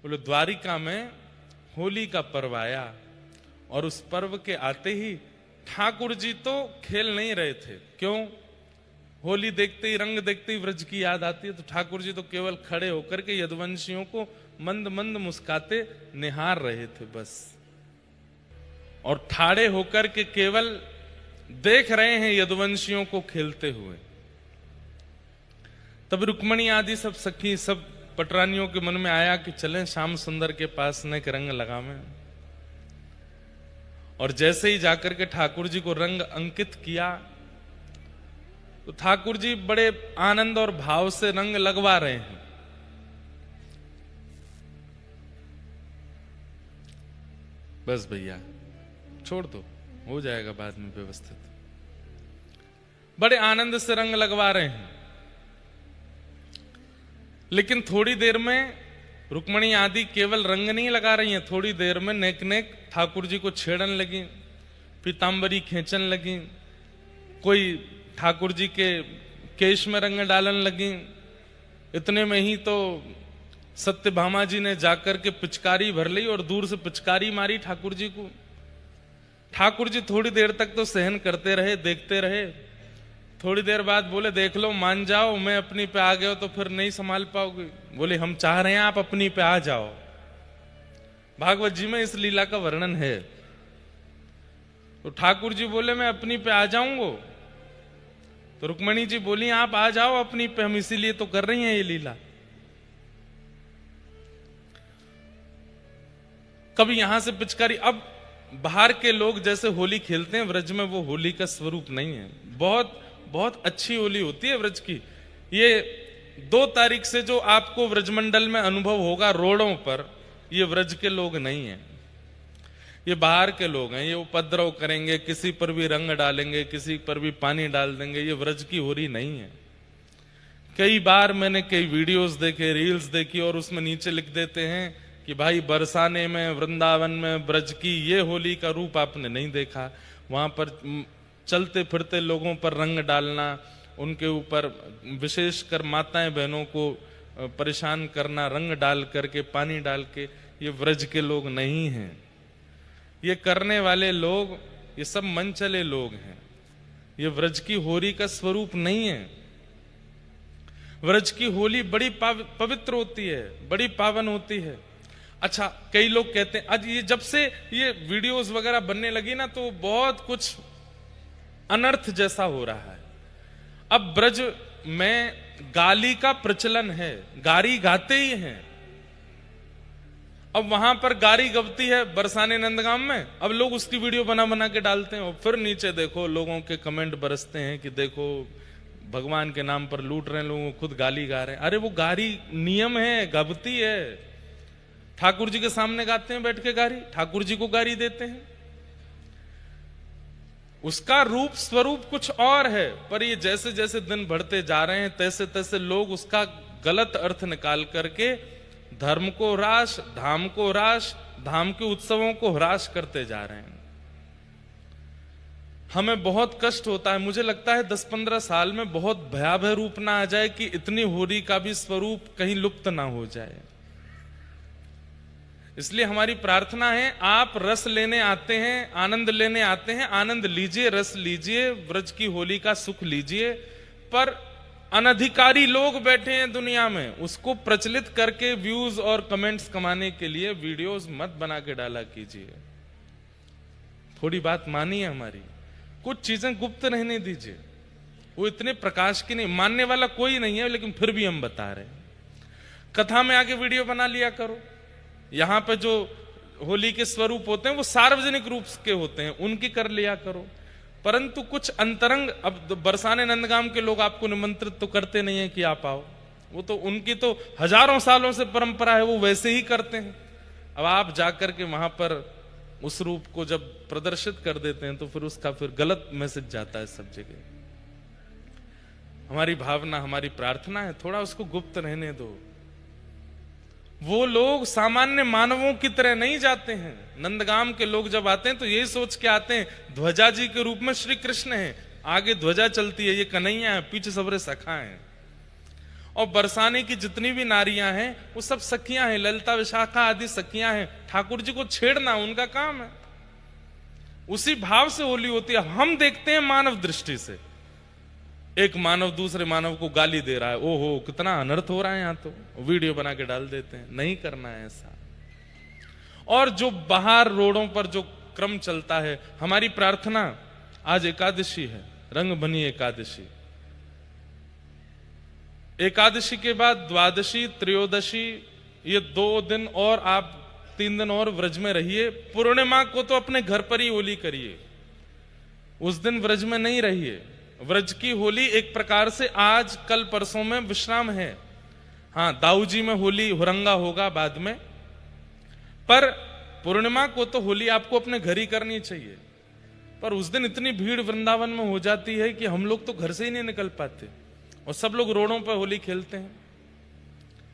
बोले द्वारिका में होली का पर्व आया और उस पर्व के आते ही ठाकुर जी तो खेल नहीं रहे थे। क्यों? होली देखते ही, रंग देखते ही व्रज की याद आती है। तो ठाकुर जी तो केवल खड़े होकर के यदुवंशियों को मंद मंद मुस्काते निहार रहे थे बस, और ठाड़े होकर के केवल देख रहे हैं यदुवंशियों को खेलते हुए। तब रुक्मणी आदि सब सखी, सब पटरानियों के मन में आया कि चलें श्याम सुंदर के पास न रंग लगावें। और जैसे ही जाकर के ठाकुर जी को रंग अंकित किया तो ठाकुर जी बड़े आनंद और भाव से रंग लगवा रहे हैं। बस भैया छोड़ दो, हो जाएगा बाद में व्यवस्थित। बड़े आनंद से रंग लगवा रहे हैं, लेकिन थोड़ी देर में रुक्मणी आदि केवल रंग नहीं लगा रही हैं, थोड़ी देर में नेक नेक ठाकुर जी को छेड़न लगी, पीतांबरी खींचन लगी, कोई ठाकुर जी के केश में रंग डालन लगी। इतने में ही तो सत्यभामा जी ने जाकर के पिचकारी भर ली और दूर से पिचकारी मारी ठाकुर जी को। ठाकुर जी थोड़ी देर तक तो सहन करते रहे, देखते रहे। थोड़ी देर बाद बोले देख लो, मान जाओ, मैं अपनी पे आ गया तो फिर नहीं संभाल पाओगे। बोले हम चाह रहे हैं आप अपनी पे आ जाओ। भागवत जी में इस लीला का वर्णन है। तो ठाकुर जी बोले मैं अपनी पे आ जाऊंगा। तो रुक्मणी जी बोली आप आ जाओ अपनी पे, हम इसीलिए तो कर रही हैं ये लीला। कभी यहां से पिचकारी, अब बाहर के लोग जैसे होली खेलते हैं व्रज में, वो होली का स्वरूप नहीं है। बहुत बहुत अच्छी होली होती है व्रज की। ये 2 तारीख से जो आपको व्रजमंडल में अनुभव होगा रोडों पर, ये व्रज के लोग नहीं है, ये बाहर के लोग हैं। ये उपद्रव करेंगे, किसी पर भी रंग डालेंगे, किसी पर भी पानी डाल देंगे। ये व्रज की होली नहीं है। कई बार मैंने कई वीडियोस देखे, रील्स देखी, और उसमें नीचे लिख देते हैं कि भाई बरसाने में, वृंदावन में ब्रज की ये होली का रूप आपने नहीं देखा। वहां पर चलते फिरते लोगों पर रंग डालना, उनके ऊपर विशेषकर माताएं बहनों को परेशान करना, रंग डाल करके, पानी डाल के, ये व्रज के लोग नहीं हैं। ये करने वाले लोग, ये सब मन चले लोग हैं। ये व्रज की होली का स्वरूप नहीं है। व्रज की होली बड़ी पवित्र होती है, बड़ी पावन होती है। अच्छा, कई लोग कहते हैं, आज ये जब से ये वीडियोस वगैरह बनने लगी ना, तो बहुत कुछ अनर्थ जैसा हो रहा है। अब ब्रज में गाली का प्रचलन है, गारी गाते ही हैं। अब वहां पर गारी गवती है बरसाने नंदगाम में, अब लोग उसकी वीडियो बना बना के डालते हैं, और फिर नीचे देखो लोगों के कमेंट बरसते हैं कि देखो भगवान के नाम पर लूट रहे हैं लोगों, खुद गाली गा रहे हैं। अरे वो गारी नियम है, गवती है। ठाकुर जी के सामने गाते हैं बैठ के गारी, ठाकुर जी को गारी देते हैं। उसका रूप स्वरूप कुछ और है, पर ये जैसे जैसे दिन बढ़ते जा रहे हैं तैसे तैसे लोग उसका गलत अर्थ निकाल करके धर्म को ह्रास, धाम को ह्रास, धाम के उत्सवों को ह्रास करते जा रहे हैं। हमें बहुत कष्ट होता है। मुझे लगता है 10-15 साल में बहुत भयावह रूप ना आ जाए कि इतनी होली का भी स्वरूप कहीं लुप्त ना हो जाए। इसलिए हमारी प्रार्थना है, आप रस लेने आते हैं, आनंद लेने आते हैं, आनंद लीजिए, रस लीजिए, व्रज की होली का सुख लीजिए। पर अनधिकारी लोग बैठे हैं दुनिया में, उसको प्रचलित करके व्यूज और कमेंट्स कमाने के लिए वीडियोस मत बना के डाला कीजिए। थोड़ी बात मानिए हमारी, कुछ चीजें गुप्त रहने दीजिए। वो इतने प्रकाश की नहीं, मानने वाला कोई नहीं है, लेकिन फिर भी हम बता रहे हैं। कथा में आके वीडियो बना लिया करो। यहां पे जो होली के स्वरूप होते हैं वो सार्वजनिक रूप के होते हैं, उनकी कर लिया करो। परंतु कुछ अंतरंग, अब बरसाने नंदगाम के लोग आपको निमंत्रित तो करते नहीं है कि आप आओ, वो तो उनकी तो हजारों सालों से परंपरा है, वो वैसे ही करते हैं। अब आप जाकर के वहां पर उस रूप को जब प्रदर्शित कर देते हैं तो फिर उसका फिर गलत मैसेज जाता है सब जगह। हमारी भावना, हमारी प्रार्थना है, थोड़ा उसको गुप्त रहने दो। वो लोग सामान्य मानवों की तरह नहीं जाते हैं। नंदगाम के लोग जब आते हैं तो यही सोच के आते हैं ध्वजा जी के रूप में श्री कृष्ण है, आगे ध्वजा चलती है, ये कन्हैया है, पीछे सबरे सखा हैं। और बरसाने की जितनी भी नारियां हैं वो सब सखियां हैं, ललिता विशाखा आदि सखियां हैं। ठाकुर जी को छेड़ना उनका काम है। उसी भाव से होली होती है। हम देखते हैं मानव दृष्टि से, एक मानव दूसरे मानव को गाली दे रहा है, ओहो कितना अनर्थ हो रहा है यहां, तो वीडियो बना के डाल देते हैं। नहीं करना है ऐसा। और जो बाहर रोडों पर जो क्रम चलता है, हमारी प्रार्थना, आज एकादशी है, रंग बनी एकादशी, एकादशी के बाद द्वादशी, त्रयोदशी, ये 2 दिन और आप 3 दिन और व्रज में रहिए। पूर्णिमा को तो अपने घर पर ही होली करिए, उस दिन व्रज में नहीं रहिए। व्रज की होली एक प्रकार से आज कल परसों में विश्राम है। हाँ, दाऊ जी में होली हुरंगा होगा बाद में, पर पूर्णिमा को तो होली आपको अपने घर ही करनी चाहिए। पर उस दिन इतनी भीड़ वृंदावन में हो जाती है कि हम लोग तो घर से ही नहीं निकल पाते और सब लोग रोडों पर होली खेलते हैं।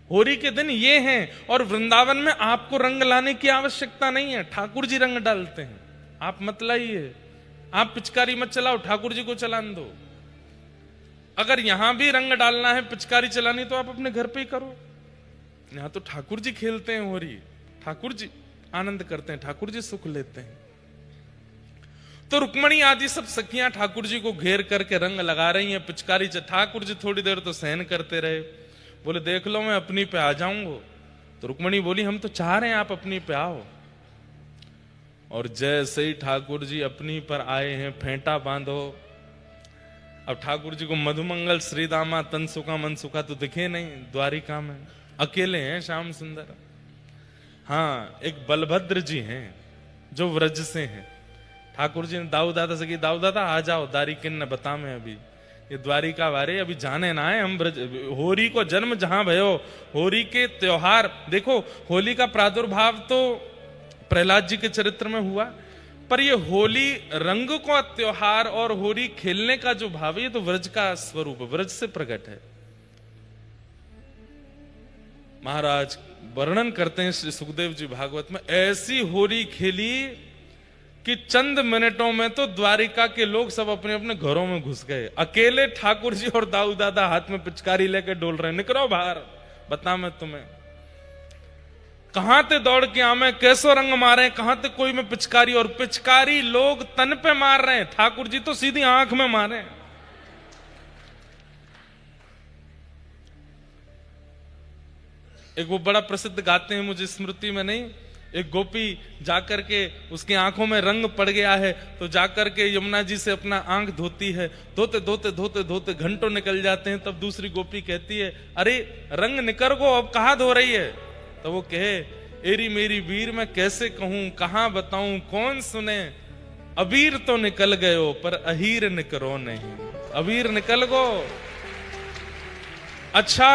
होली के दिन ये हैं, और वृंदावन में आपको रंग लाने की आवश्यकता नहीं है, ठाकुर जी रंग डालते हैं। आप मत लाइए, आप पिचकारी मत चलाओ, ठाकुर जी को चलान दो। अगर यहां भी रंग डालना है, पिचकारी चलानी, तो आप अपने घर पे ही करो। यहां तो ठाकुर जी खेलते हैं होली, ठाकुर जी आनंद करते हैं, ठाकुर जी सुख लेते हैं। तो रुक्मणी आदि सब सखियां ठाकुर जी को घेर करके रंग लगा रही हैं, पिचकारी। ठाकुर जी थोड़ी देर तो सहन करते रहे, बोले देख लो मैं अपनी पे आ जाऊंगा। तो रुक्मणी बोली हम तो चाह रहे हैं आप अपनी पे आओ। और जैसे ही ठाकुर जी अपनी पर आए हैं, फेंटा बांधो। अब ठाकुर जी को मधुमंगल, श्रीदामा, तनसुखा, मनसुखा तो दिखे नहीं द्वारिका में, अकेले हैं श्याम सुंदर। हाँ, एक बलभद्र जी हैं जो व्रज से हैं। ठाकुर जी ने दाऊ दादा से की, दाऊ दादा आ जाओ, दारिकिन ने बता में अभी ये द्वारिका वारे अभी जाने ना है हम ब्रज। होरी को जन्म जहां भयो, होरी के त्योहार देखो, होली का प्रादुर्भाव तो प्रहलाद जी के चरित्र में हुआ, पर ये होली रंग का त्योहार और होली खेलने का जो भाव है, ये तो व्रज का स्वरूप, व्रज से प्रकट है। महाराज वर्णन करते हैं श्री सुखदेव जी भागवत में, ऐसी होली खेली कि चंद मिनटों में तो द्वारिका के लोग सब अपने अपने घरों में घुस गए। अकेले ठाकुर जी और दाऊ दादा हाथ में पिचकारी लेकर डोल रहे हैं, निकलो बाहर, बता मैं तुम्हें कहां ते दौड़ के आमे, कैसो रंग मारे, कहां ते कोई में पिचकारी, और पिचकारी लोग तन पे मार रहे हैं, ठाकुर जी तो सीधी आंख में मारे। एक वो बड़ा प्रसिद्ध गाते हैं, मुझे स्मृति में नहीं, एक गोपी जाकर के उसकी आंखों में रंग पड़ गया है, तो जाकर के यमुना जी से अपना आंख धोती है, धोते धोते धोते धोते घंटों निकल जाते हैं। तब दूसरी गोपी कहती है, अरे रंग निकर गो, अब कहां धो रही है? तो वो कहे, एरी मेरी वीर मैं कैसे कहूं, कहां बताऊं, कौन सुने, अबीर तो निकल गयो पर अहीर निकरो नहीं, अबीर निकल गो। अच्छा,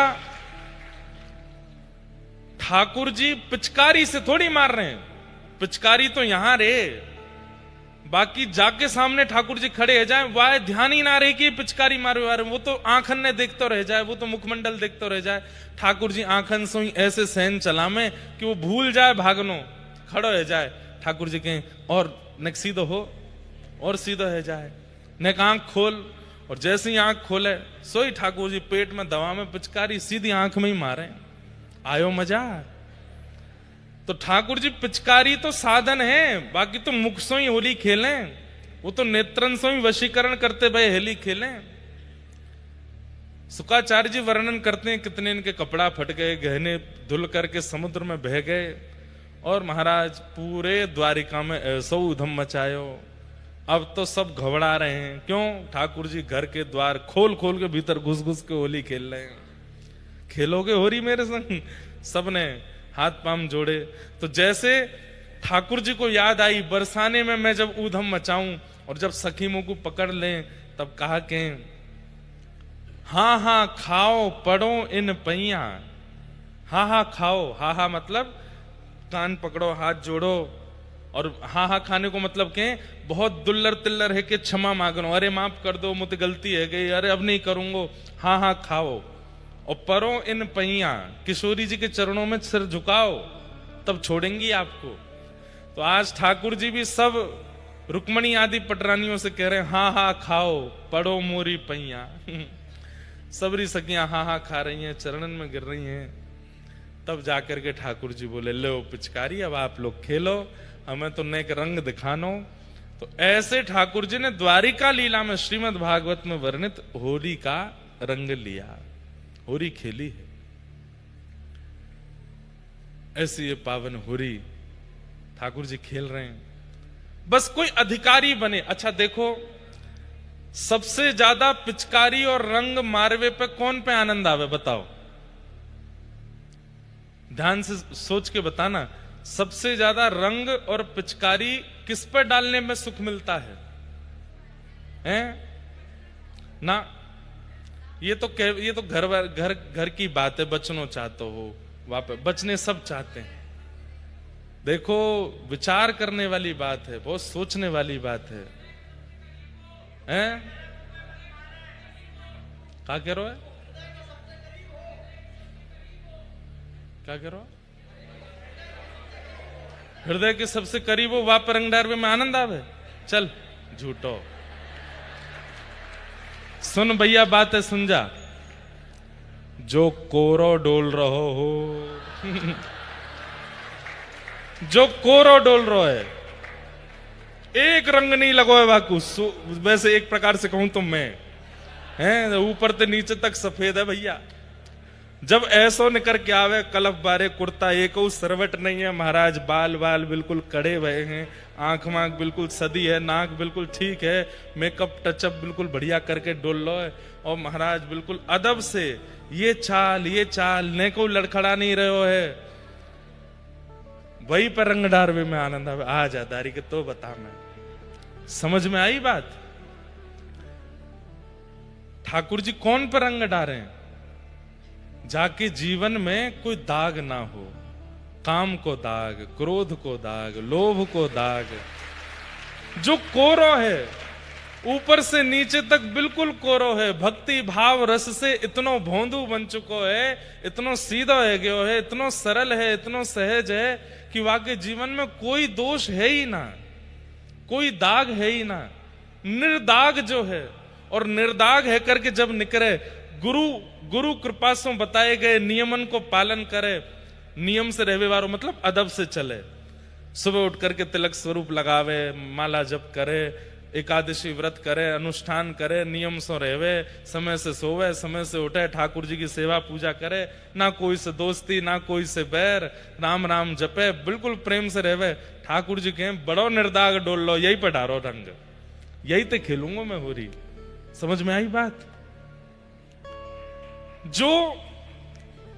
ठाकुर जी पिचकारी से थोड़ी मार रहे हैं, पिचकारी तो यहां रे, बाकी जाके सामने ठाकुर जी खड़े हो जाए, वह ध्यान ही ना रहे कि पिचकारी मारे मारे, वो तो आंखन ने देखते रह जाए, वो तो मुखमंडल देखते रह जाए। ठाकुर जी आंखन से ऐसे सहन चला में कि वो भूल जाए भागनो, खड़ो हो जाए। ठाकुर जी कहें और नेक सीधो हो, और सीधो हो जाए, नेक आंख खोल, और जैसे ही आंख खोले सोई ठाकुर जी पेट में दवा में पिचकारी सीधी आंख में ही मारे। आयो मजा। तो ठाकुर जी पिचकारी तो साधन है, बाकी तो मुख सो ही होली खेलें, वो तो नेत्रन सो ही वशीकरण करते भाई होली खेलें। शुक्राचार्य जी वर्णन करते हैं कितने इनके कपड़ा फट गए, गहने धुल करके समुद्र में बह गए, और महाराज पूरे द्वारिका में ऐसा उधम मचायो। अब तो सब घबरा रहे हैं, क्यों? ठाकुर जी घर के द्वार खोल खोल के भीतर घुस घुस के होली खेल रहे हैं। खेलोगे होरी मेरे संग? सबने हाथ पांव जोड़े। तो जैसे ठाकुर जी को याद आई, बरसाने में मैं जब ऊधम मचाऊं और जब सखी मुंह को पकड़ लें, तब कहा के हाँ हाँ खाओ पड़ो इन पैया, हाँ हाँ खाओ, हाँ हाँ मतलब कान पकड़ो, हाथ जोड़ो, और हाँ हाँ खाने को मतलब के बहुत दुल्लर तिल्लर है कि क्षमा मांगनो, अरे माफ कर दो मुझे गलती है गई, अरे अब नहीं करूंगो, हाँ हाँ खाओ, और परो इन पैया, किशोरी जी के चरणों में सिर झुकाओ, तब छोड़ेंगी आपको। तो आज ठाकुर जी भी सब रुक्मणी आदि पटरानियों से कह रहे हैं, हाँ हाँ खाओ पड़ो मोरी पैया। सबरी सखियां हा हा खा रही हैं, चरणन में गिर रही हैं। तब जाकर के ठाकुर जी बोले, लो पिचकारी अब आप लोग खेलो, हमें तो नेक रंग दिखानो। तो ऐसे ठाकुर जी ने द्वारिका लीला में श्रीमद् भागवत में वर्णित होली का रंग लिया, होली खेली है। ऐसी ये पावन होली ठाकुर जी खेल रहे हैं। बस कोई अधिकारी बने। अच्छा देखो, सबसे ज्यादा पिचकारी और रंग मारवे पे कौन पे आनंद आवे, बताओ, ध्यान से सोच के बताना। सबसे ज्यादा रंग और पिचकारी किस पे डालने में सुख मिलता है? हैं? ना, ये तो घर की बात है। बचनो चाहते हो वहां पे, बचने सब चाहते हैं। देखो, विचार करने वाली बात है, बहुत सोचने वाली बात है। हैं? क्या कह रहे हो? क्या कह रहे हो? हृदय के सबसे करीब हो, वहां पर रंग डालवे में आनंद आवे। चल झूठो, सुन भैया बात है, सुन जा। जो कोरो डोल रहो हो जो कोरो डोल रहो है, एक रंग नहीं लगो है वाकू। वैसे एक प्रकार से कहूं तो मैं, हैं, ऊपर से नीचे तक सफेद है भैया। जब ऐसो निकर के आवे कलफ बारे कुर्ता, एक सरवट नहीं है महाराज, बाल बाल बिल्कुल कड़े हुए हैं, आंख मांख बिल्कुल सदी है, नाक बिल्कुल ठीक है, मेकअप टचअप बिल्कुल बढ़िया करके डोल लो है, और महाराज बिल्कुल अदब से ये चाल ने को लड़खड़ा नहीं रहे है। वही पर रंग डारवे में आनंद आवे। आ जा दारी के तो बता, मैं समझ में आई बात। ठाकुर जी कौन पर रंग डारे हैं? जाके जीवन में कोई दाग ना हो, काम को दाग, क्रोध को दाग, लोभ को दाग। जो कोरो है, ऊपर से नीचे तक बिल्कुल कोरो है, भक्ति भाव रस से इतनो भोंदू बन चुको है, इतनो सीधा है गयो है, इतनो सरल है, इतनो सहज है कि वाकई जीवन में कोई दोष है ही ना, कोई दाग है ही ना, निर्दाग जो है। और निर्दाग है करके जब निकले, गुरु कृपा से बताए गए नियमन को पालन करे, नियम से रहवे वारो मतलब अदब से चले। सुबह उठ करके तिलक स्वरूप लगावे, माला जप करे, एकादशी व्रत करे, अनुष्ठान करे, नियम से रहवे, समय से सोवे, समय से उठे, ठाकुर जी की सेवा पूजा करे, ना कोई से दोस्ती, ना कोई से बैर, राम राम जपे, बिल्कुल प्रेम से रहवे। ठाकुर जी कहें बड़ो निर्दाग डोल लो, यही पे डारो रंग, यही ते खेलूंगा मैं होरी। समझ में आई बात? जो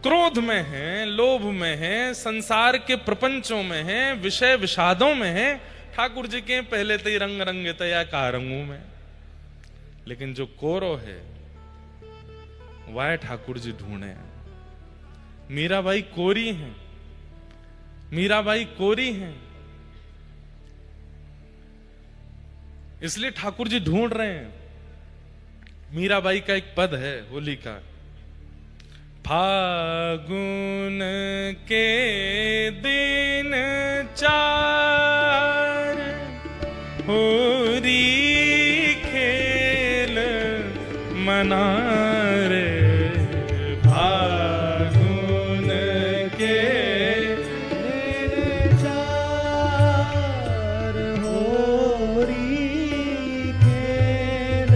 क्रोध में है, लोभ में है, संसार के प्रपंचों में है, विषय विषादों में है, ठाकुर जी के पहले तो ही रंग रंगे तया का रंगू में। लेकिन जो कोरो है वह ठाकुर जी ढूंढे हैं। मीराबाई कोरी हैं, मीराबाई कोरी हैं, इसलिए ठाकुर जी ढूंढ रहे हैं। मीराबाई का एक पद है होली का, फागुन के दिन 4 होरी खेल मना रे, फागुन के दिन 4 होरी खेल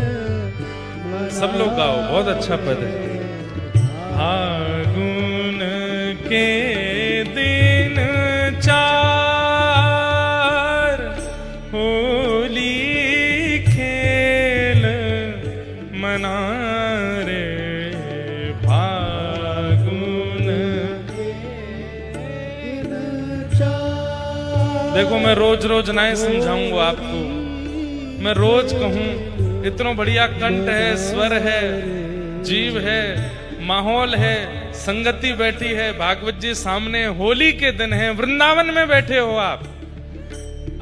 मना। सब लोग गाओ, बहुत अच्छा पद है। फागुन के दिन 4 होली खेल मना रे, फागुन के दिन 4। देखो, मैं रोज रोज नहीं समझाऊंगा आपको, मैं रोज कहूं, इतना बढ़िया कंठ है, स्वर है, जीव है, माहौल है, संगति बैठी है, भागवत जी सामने, होली के दिन है, वृंदावन में बैठे हो आप।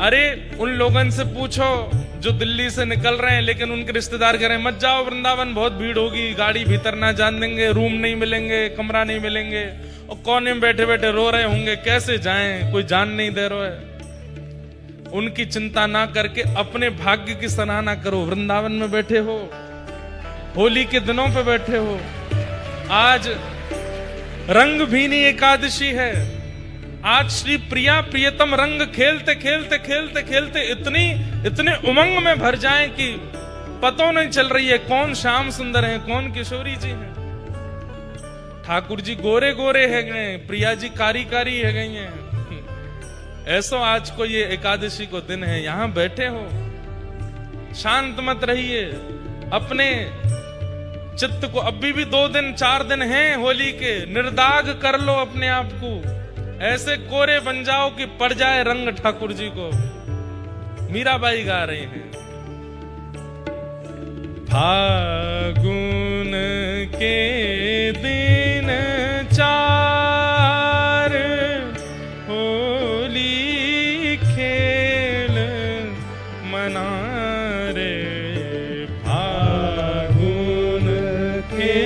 अरे उन लोगों से पूछो जो दिल्ली से निकल रहे हैं, लेकिन उनके रिश्तेदार कह रहे हैं मत जाओ वृंदावन, बहुत भीड़ होगी, गाड़ी भीतर ना जान देंगे, रूम नहीं मिलेंगे, कमरा नहीं मिलेंगे, और कोने में बैठे बैठे रो रहे होंगे कैसे जाएं, कोई जान नहीं दे रहा है। उनकी चिंता ना करके अपने भाग्य की सराहना करो, वृंदावन में बैठे हो। होली के दिनों पे बैठे हो। आज रंग भीनी एकादशी है। आज श्री प्रिया प्रियतम रंग खेलते खेलते खेलते खेलते इतने उमंग में भर जाएं कि पता नहीं चल रही है कौन श्याम सुंदर है, कौन किशोरी जी हैं। ठाकुर जी गोरे गोरे है गए, प्रिया जी कारी कारी है गई हैं। ऐसो आज को ये एकादशी को दिन है, यहां बैठे हो, शांत मत रहिए। अपने चित्त को, अभी भी 2 दिन 4 दिन हैं होली के, निर्दाग कर लो अपने आप को। ऐसे कोरे बन जाओ कि पड़ जाए रंग ठाकुर जी को। मीराबाई गा रही हैं, फागुन के दिन 4 होली खेल मना रे। फागुन के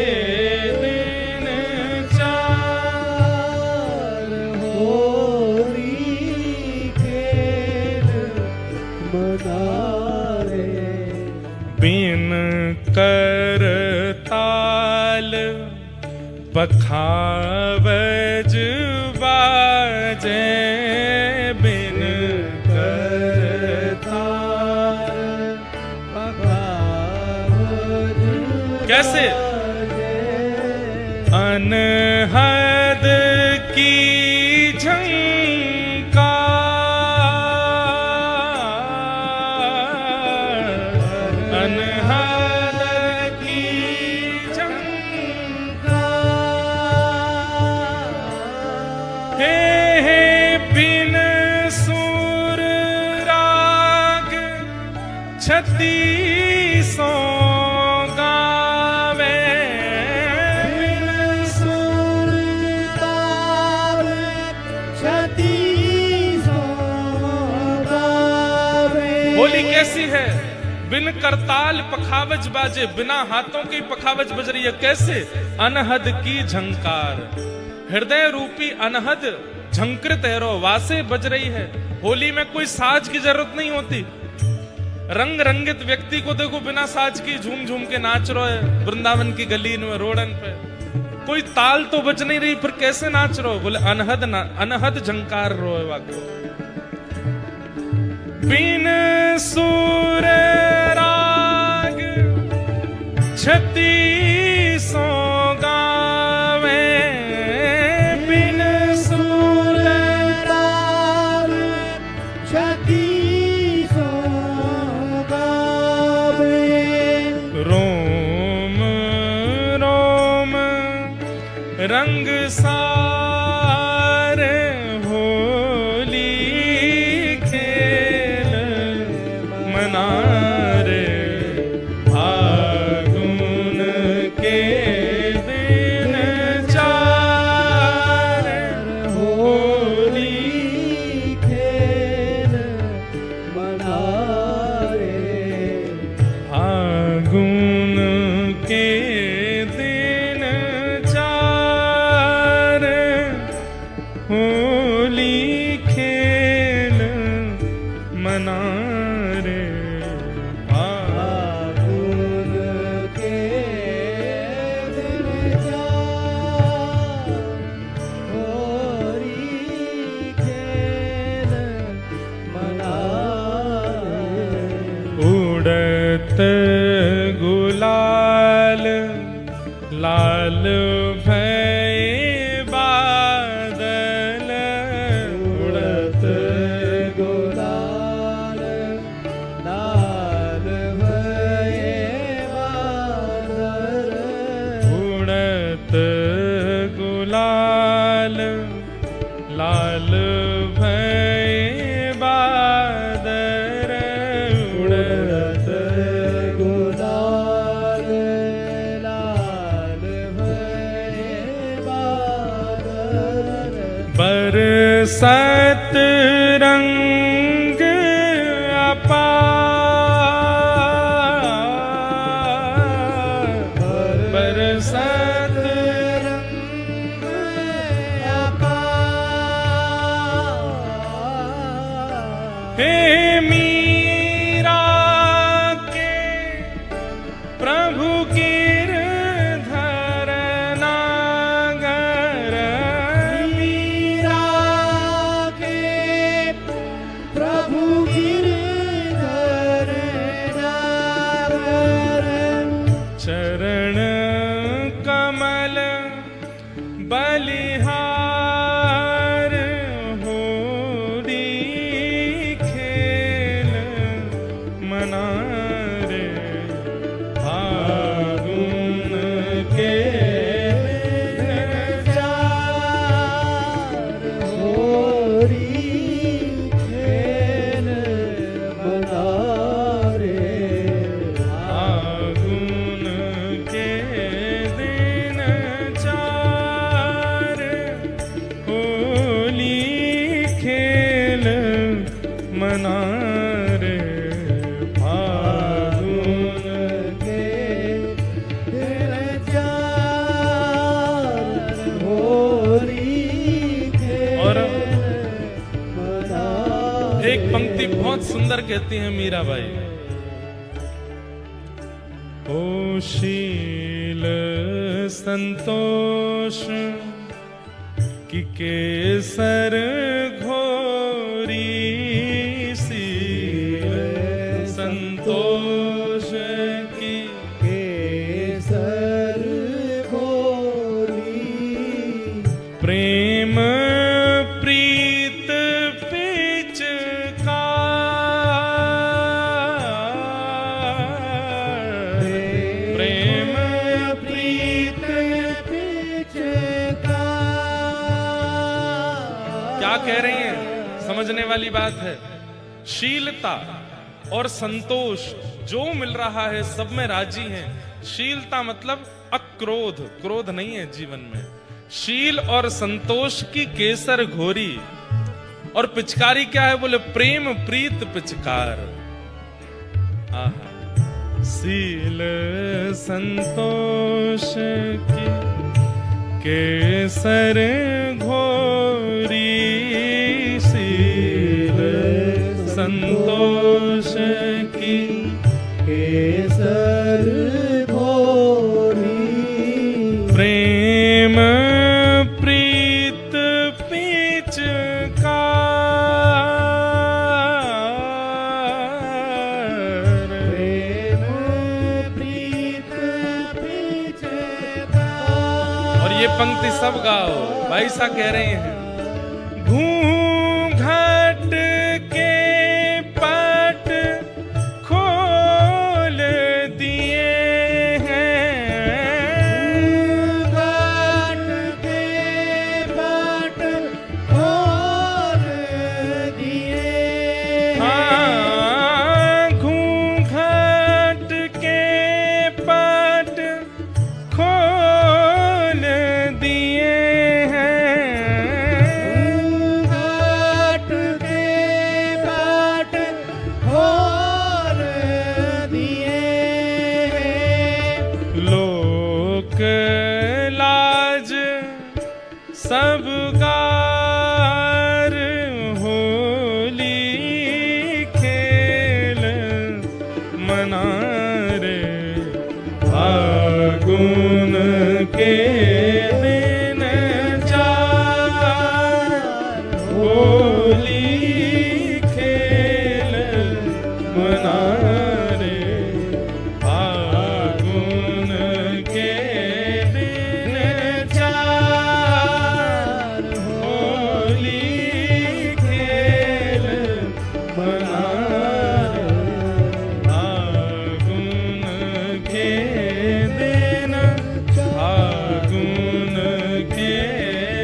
दिन 4 होली खेल मना रे। बिन कर ताल पखावज बाजे, बिन कर ताल पखावज कैसे अनहद की झंकार, अनहद की झंकार। हे बिन सुर राग 36 गावे, बिन सुर ताल 36 गावे। होली कैसी है? बिन करताल पखावज बाजे, बिना हाथों की पखावज बज रही है। कैसे? अनहद की झंकार, हृदय रूपी अनहद झंकृत है रो वासे बज रही है। होली में कोई साज की जरूरत नहीं होती। रंग रंगित व्यक्ति को देखो बिना साज की झूम झूम के नाच रहा है वृंदावन की गली में, रोडन पे। कोई ताल तो बज नहीं रही, फिर कैसे नाच रहे हो? बोले अनहद झंकार रो है वाको। बिन सुर राग 36 गावे, बिन सुर ताल 36 गावे। रोम रोम रंग सार होली खेल मना रे। फागुन के दिन 4 होली खेल मना रे। फागुन के दिन 4 होली खेल मना रे। फागुन के दिन 4 होली खेल मना रे। उड़त गुलाल लाल भय बादल, उड़त गुलाल लाल भये बादल। उड़त गुलाल लाल भय बादल, उड़त गुलाल लाल भये बादल। बरसत रंग अपार, बरसत रंग अपार। हे मीरा के प्रभु की मना रे फागुन के दिन चार होली खेल और मना एक पंक्ति बहुत सुंदर कहती है मीराबाई, ओ शील संतोष की केसर घोरी, शील संतोष की केसर घोरी प्रेम प्रीत पिचकार, प्रेम प्रीत पिचकार। क्या कह रही हैं? समझने वाली बात है। शीलता और संतोष जो मिल रहा है सब में राजी हैं। शीलता मतलब अक्रोध, क्रोध नहीं है जीवन में। शील और संतोष की केसर घोरी, और पिचकारी क्या है? बोले प्रेम प्रीत पिचकार। आहा, शील संतोष की केसर घोरी, शील संतोष की केसर घोरी प्रेम प्रीत पिचकार, प्रेम प्रीत पिचकार। और ये पंक्ति सब गाओ। भाई सा कह रहे हैं, घूंघट के पट खोल दिए हैं, घाट के बाट खोल दिए हाँ, घूंघट के पट खोल दिए हैं, घाट के बाट खोल दिए लोक लाज सब गार, होली खेल मना रे फागुन के दिन चार, होली खेल मना रे फागुन के दिन चार, होली खेल मना रे फागुन के दिन, फागुन के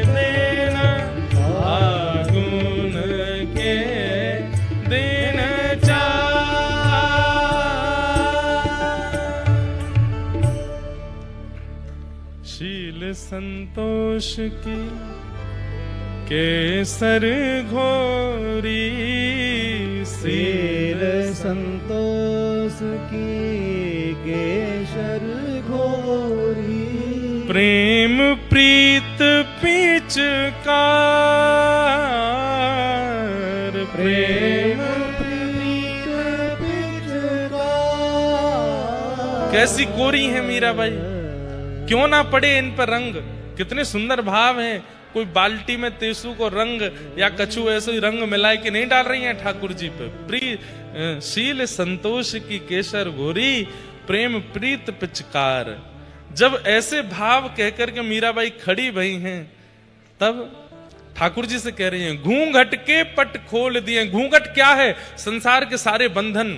दिन, फागुन के दिन चार। शील संतोष की केसर घोरी, शील संतोष की केसर घोरी प्रेम प्रीत पिचकार, प्रेम प्रीत पिचकार। कैसी कोरी है मीराबाई, क्यों ना पड़े इन पर रंग। कितने सुंदर भाव हैं। कोई बाल्टी में तेसु को रंग या कछू ऐसे ही रंग मिलाए के नहीं डाल रही हैं ठाकुर जी पे। शील संतोष की केसर घोरी प्रेम प्रीत पिचकार। जब ऐसे भाव कहकर के मीराबाई खड़ी भई हैं, तब ठाकुर जी से कह रही हैं, घूंघट के पट खोल दिए। घूंघट क्या है? संसार के सारे बंधन।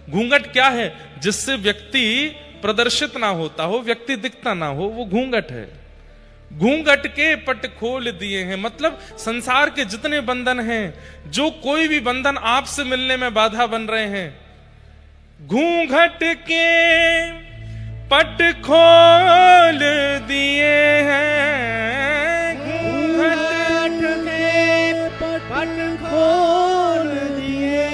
घूंघट क्या है? जिससे व्यक्ति प्रदर्शित ना होता हो, व्यक्ति दिखता ना हो, वो घूंघट है। घूंघट के पट खोल दिए हैं मतलब संसार के जितने बंधन हैं, जो कोई भी बंधन आपसे मिलने में बाधा बन रहे हैं, घूंघट के पट खोल दिए हैं। घूंघट के पट खोल दिए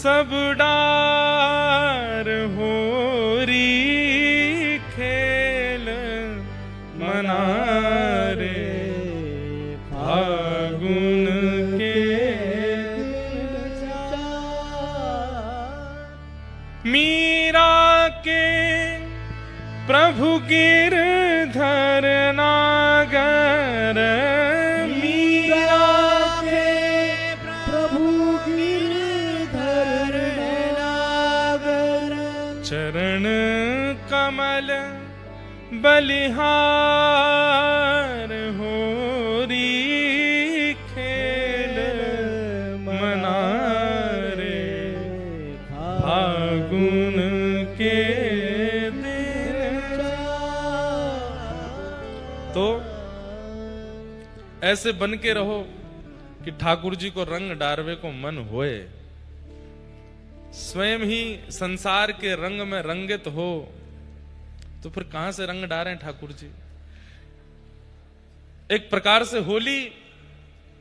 सब डार होरी खेल मनारे फागुन के मीरा के प्रभु गिरधर नागर मीरा के प्रभु गिरधर नागर चरण कमल बलिहार होरी खेल मनारे फागुन के दिन। तो ऐसे बन के रहो कि ठाकुर जी को रंग डारवे को मन होए, स्वयं ही संसार के रंग में रंगित हो, तो फिर कहां से रंग डारें ठाकुर जी। एक प्रकार से होली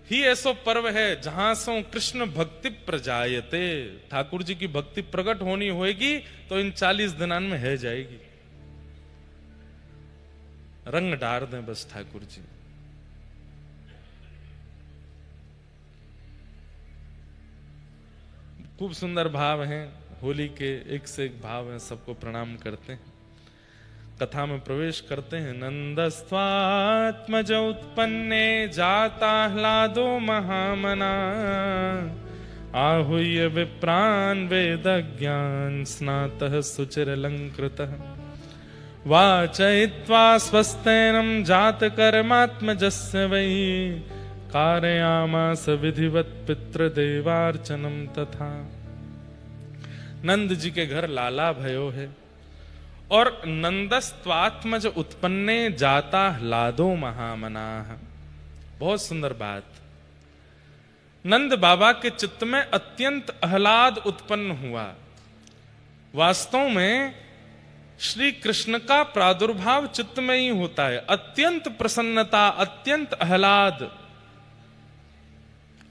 ही ऐसो पर्व है जहां सो कृष्ण भक्ति प्रजायते। ठाकुर जी की भक्ति प्रकट होनी होगी तो इन 40 दिनान में है जाएगी। रंग डार दें बस ठाकुर जी। खूब सुंदर भाव हैं होली के, एक से एक भाव हैं, सबको प्रणाम करते हैं। कथा में प्रवेश करते हैं। नंदस्त्वात्मज उत्पन्ने जाता ह्लादो महामना आहूय विप्रान वेदज्ञान स्नातः सुचिरलंकृतः वाचयित्वा स्वस्तेनं जातकर्मात्मजस्य वै कारयामास विधिवत पितृदेवार्चनम तथा। नंद जी के घर लाला भयो है और नंदस्त्वात्मज उत्पन्ने जाता ह्लादो महामनाः। बहुत सुंदर बात। नंद बाबा के चित्त में अत्यंत आह्लाद उत्पन्न हुआ। वास्तव में श्री कृष्ण का प्रादुर्भाव चित्त में ही होता है। अत्यंत प्रसन्नता, अत्यंत आह्लाद।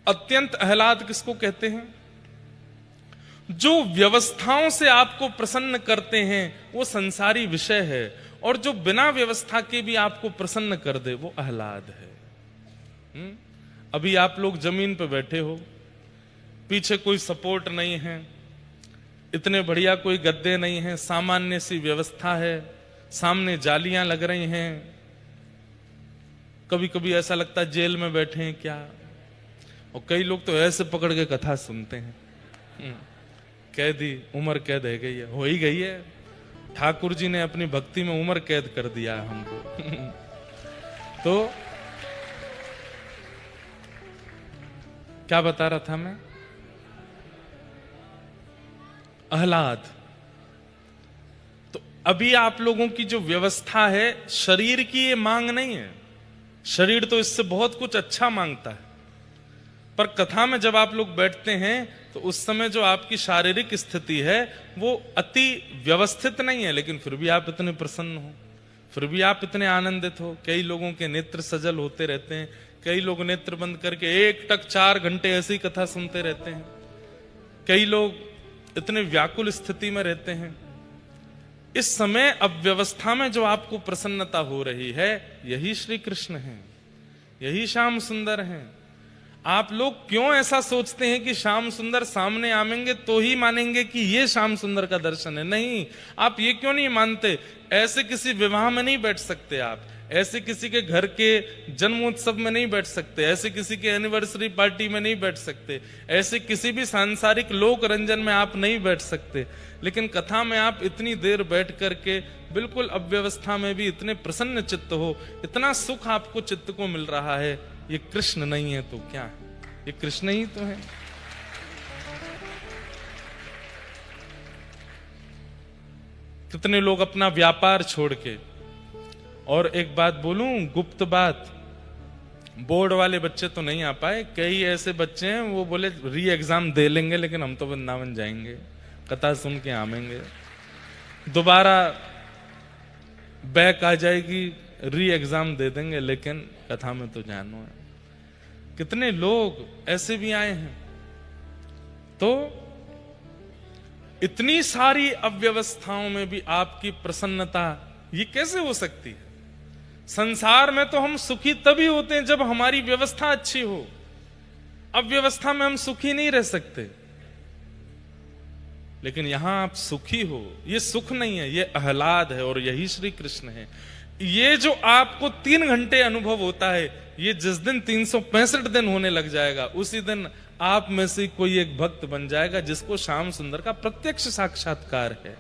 अत्यंत आह्लाद किसको कहते हैं? जो व्यवस्थाओं से आपको प्रसन्न करते हैं वो संसारी विषय है, और जो बिना व्यवस्था के भी आपको प्रसन्न कर दे वो आह्लाद है। अभी आप लोग जमीन पे बैठे हो, पीछे कोई सपोर्ट नहीं है, इतने बढ़िया कोई गद्दे नहीं है, सामान्य सी व्यवस्था है, सामने जालियां लग रही हैं। कभी कभी ऐसा लगता है जेल में बैठे हैं क्या। और कई लोग तो ऐसे पकड़ के कथा सुनते हैं, कैदी उम्र कैद है गई है, हो ही गई है। ठाकुर जी ने अपनी भक्ति में उम्र कैद कर दिया हमको। तो क्या बता रहा था मैं? आह्लाद। तो अभी आप लोगों की जो व्यवस्था है, शरीर की ये मांग नहीं है। शरीर तो इससे बहुत कुछ अच्छा मांगता है, पर कथा में जब आप लोग बैठते हैं तो उस समय जो आपकी शारीरिक स्थिति है वो अति व्यवस्थित नहीं है, लेकिन फिर भी आप इतने प्रसन्न हो, फिर भी आप इतने आनंदित हो। कई लोगों के नेत्र सजल होते रहते हैं, कई लोग नेत्र बंद करके एक टक 4 घंटे ऐसी कथा सुनते रहते हैं, कई लोग इतने व्याकुल स्थिति में रहते हैं। इस समय अव्यवस्था में जो आपको प्रसन्नता हो रही है, यही श्री कृष्ण है, यही श्याम सुंदर हैं। आप लोग क्यों ऐसा सोचते हैं कि श्याम सुंदर सामने आएंगे तो ही मानेंगे कि ये श्याम सुंदर का दर्शन है? नहीं, आप ये क्यों नहीं मानते? ऐसे किसी विवाह में नहीं बैठ सकते आप, ऐसे किसी के घर के जन्मोत्सव में नहीं बैठ सकते, ऐसे किसी के एनिवर्सरी पार्टी में नहीं बैठ सकते, ऐसे किसी भी सांसारिक लोक रंजन में आप नहीं बैठ सकते, लेकिन कथा में आप इतनी देर बैठ करके बिल्कुल अव्यवस्था में भी इतने प्रसन्न चित्त हो, इतना सुख आपको चित्त को मिल रहा है। ये कृष्ण नहीं है तो क्या है? ये कृष्ण ही तो है। कितने लोग अपना व्यापार छोड़ के, और एक बात बोलूं, गुप्त बात, बोर्ड वाले बच्चे तो नहीं आ पाए, कई ऐसे बच्चे हैं वो बोले री एग्जाम दे लेंगे लेकिन हम तो वृंदावन जाएंगे, कथा सुन के आवेंगे, दोबारा बैक आ जाएगी, री एग्जाम दे देंगे लेकिन कथा में तो जानो है। कितने लोग ऐसे भी आए हैं। तो इतनी सारी अव्यवस्थाओं में भी आपकी प्रसन्नता, ये कैसे हो सकती है? संसार में तो हम सुखी तभी होते हैं जब हमारी व्यवस्था अच्छी हो। अव्यवस्था में हम सुखी नहीं रह सकते। लेकिन यहां आप सुखी हो, ये सुख नहीं है, ये आह्लाद है, और यही श्री कृष्ण है। ये जो आपको 3 घंटे अनुभव होता है, ये जिस दिन 365 दिन होने लग जाएगा, उसी दिन आप में से कोई एक भक्त बन जाएगा जिसको श्याम सुंदर का प्रत्यक्ष साक्षात्कार है।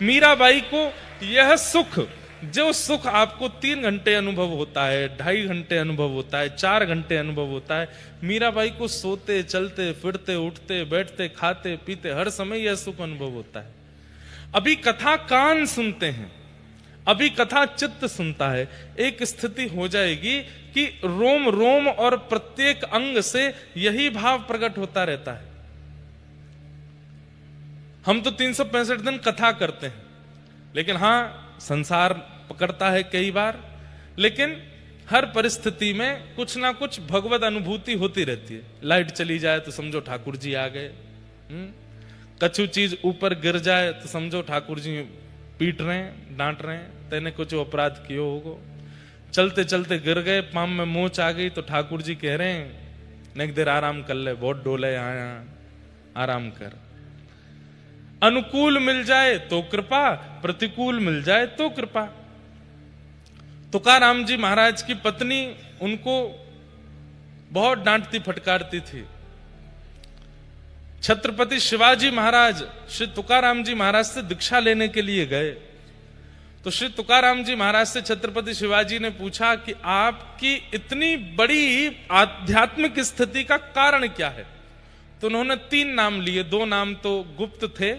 मीराबाई को यह सुख, जो सुख आपको 3 घंटे अनुभव होता है, 2.5 घंटे अनुभव होता है, 4 घंटे अनुभव होता है, मीराबाई को सोते चलते फिरते उठते बैठते खाते पीते हर समय यह सुख अनुभव होता है। अभी कथा कान सुनते हैं, अभी कथा चित्त सुनता है। एक स्थिति हो जाएगी कि रोम रोम और प्रत्येक अंग से यही भाव प्रकट होता रहता है। हम तो 365 दिन कथा करते हैं, लेकिन हां, संसार पकड़ता है कई बार, लेकिन हर परिस्थिति में कुछ ना कुछ भगवत अनुभूति होती रहती है। लाइट चली जाए तो समझो ठाकुर जी आ गए, कछु चीज ऊपर गिर जाए तो समझो ठाकुर जी पीट रहे हैं, डांट रहे हैं, तेने कुछ अपराध कियो होगो। चलते चलते गिर गए, पाम में मोच आ गई तो ठाकुर जी कह रहे हैं नेक देर आराम कर ले, बहुत डोले आया, आराम कर। अनुकूल मिल जाए तो कृपा, प्रतिकूल मिल जाए तो कृपा। तुकाराम जी महाराज की पत्नी उनको बहुत डांटती फटकारती थी। छत्रपति शिवाजी महाराज श्री तुकाराम जी महाराज से दीक्षा लेने के लिए गए, तो श्री तुकाराम जी महाराज से छत्रपति शिवाजी ने पूछा कि आपकी इतनी बड़ी आध्यात्मिक स्थिति का कारण क्या है? तो उन्होंने 3 नाम लिए, 2 नाम तो गुप्त थे,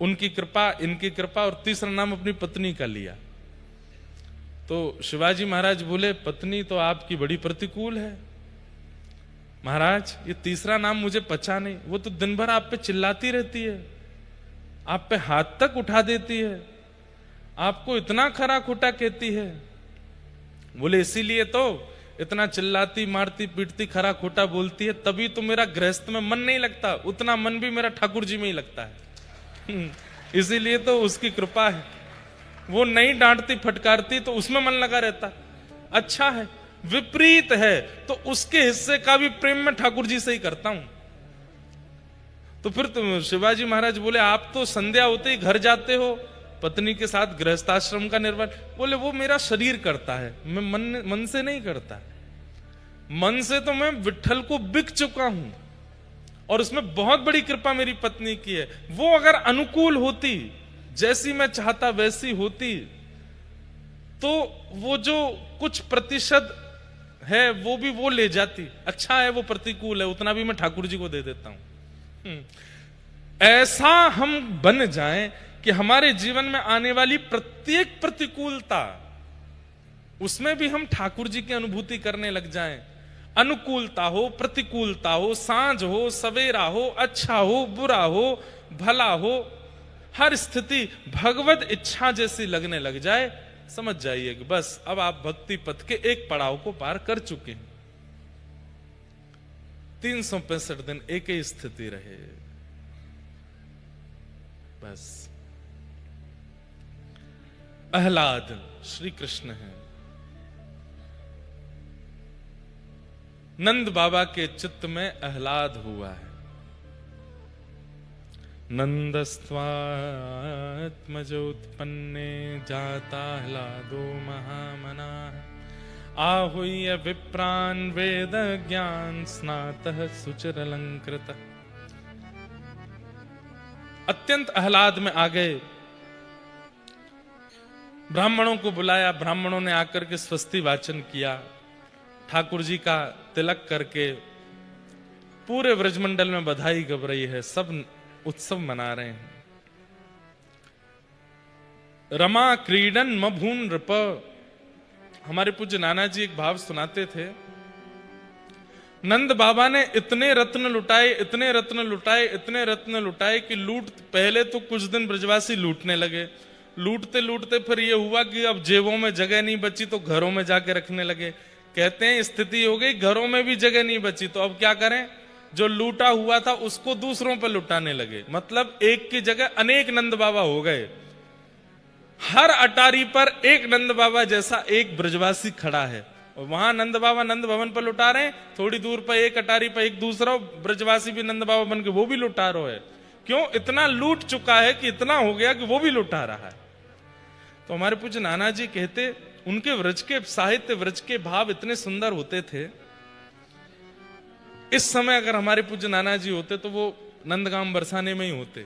उनकी कृपा, इनकी कृपा, और तीसरा नाम अपनी पत्नी का लिया। तो शिवाजी महाराज बोले, पत्नी तो आपकी बड़ी प्रतिकूल है महाराज, ये तीसरा नाम मुझे पचा नहीं। वो तो दिन भर आप पे चिल्लाती रहती है, आप पे हाथ तक उठा देती है, आपको इतना खरा खोटा कहती है। बोले इसीलिए तो इतना चिल्लाती मारती पीटती खरा खोटा बोलती है, तभी तो मेरा गृहस्थ में मन नहीं लगता, उतना मन भी मेरा ठाकुर जी में ही लगता है। इसीलिए तो उसकी कृपा है, वो नहीं डांटती फटकारती तो उसमें मन लगा रहता। अच्छा है, विपरीत है तो उसके हिस्से का भी प्रेम में ठाकुर जी से ही करता हूं। तो फिर तो शिवाजी महाराज बोले, आप तो संध्या होते ही घर जाते हो, पत्नी के साथ गृहस्थाश्रम का निर्वाह। बोले वो मेरा शरीर करता है, मैं मन से नहीं करता। मन से तो मैं विट्ठल को बिक चुका हूं, और उसमें बहुत बड़ी कृपा मेरी पत्नी की है। वो अगर अनुकूल होती, जैसी मैं चाहता वैसी होती, तो वो जो कुछ प्रतिशत है वो भी वो ले जाती। अच्छा है वो प्रतिकूल है, उतना भी मैं ठाकुर जी को दे देता हूं। ऐसा हम बन जाएं कि हमारे जीवन में आने वाली प्रत्येक प्रतिकूलता, उसमें भी हम ठाकुर जी की अनुभूति करने लग जाएं। अनुकूलता हो, प्रतिकूलता हो, सांझ हो, सवेरा हो, अच्छा हो, बुरा हो, भला हो, हर स्थिति भगवत इच्छा जैसी लगने लग जाए, समझ जाइए कि बस अब आप भक्ति पथ के एक पड़ाव को पार कर चुके हैं। 365 दिन एक ही स्थिति रहे, बस। आह्लाद श्री कृष्ण है। नंद बाबा के चित्त में आह्लाद हुआ है। नंदस्त्वात्मजोत्पन्ने जाताह्लादो महामनाः आहूय विप्रान् वेद ज्ञान स्नातः सुचिरलंकृतः। अत्यंत आह्लाद में आ गए, ब्राह्मणों को बुलाया, ब्राह्मणों ने आकर के स्वस्ति वाचन किया, ठाकुर जी का तिलक करके पूरे व्रजमंडल में बधाई गब रही है, सब उत्सव मना रहे हैं। रमा क्रीडन मभून नृप। हमारे पूज्य नाना जी एक भाव सुनाते थे, नंद बाबा ने इतने रत्न लुटाए, इतने रत्न लुटाए, इतने रत्न लुटाए कि पहले तो कुछ दिन ब्रजवासी लूटने लगे, लूटते लूटते फिर ये हुआ कि अब जेबों में जगह नहीं बची तो घरों में जाके रखने लगे। कहते हैं स्थिति हो गई घरों में भी जगह नहीं बची, तो अब क्या करें, जो लूटा हुआ था उसको दूसरों पर लुटाने लगे। मतलब एक की जगह अनेक नंद बाबा हो गए। हर अटारी पर एक नंद बाबा जैसा एक ब्रजवासी खड़ा है, और वहां नंद बाबा नंद भवन पर लुटा रहे हैं, थोड़ी दूर पर एक अटारी पर एक दूसरा ब्रजवासी भी नंद बाबा बन के वो भी लुटा रहा है। क्यों? इतना लूट चुका है कि इतना हो गया कि वो भी लुटा रहा है। तो हमारे पूज्य नाना जी कहते, उनके व्रज के साहित्य, व्रज के भाव इतने सुंदर होते थे। इस समय अगर हमारे पूज्य नाना जी होते तो वो नंदगांव बरसाने में ही होते।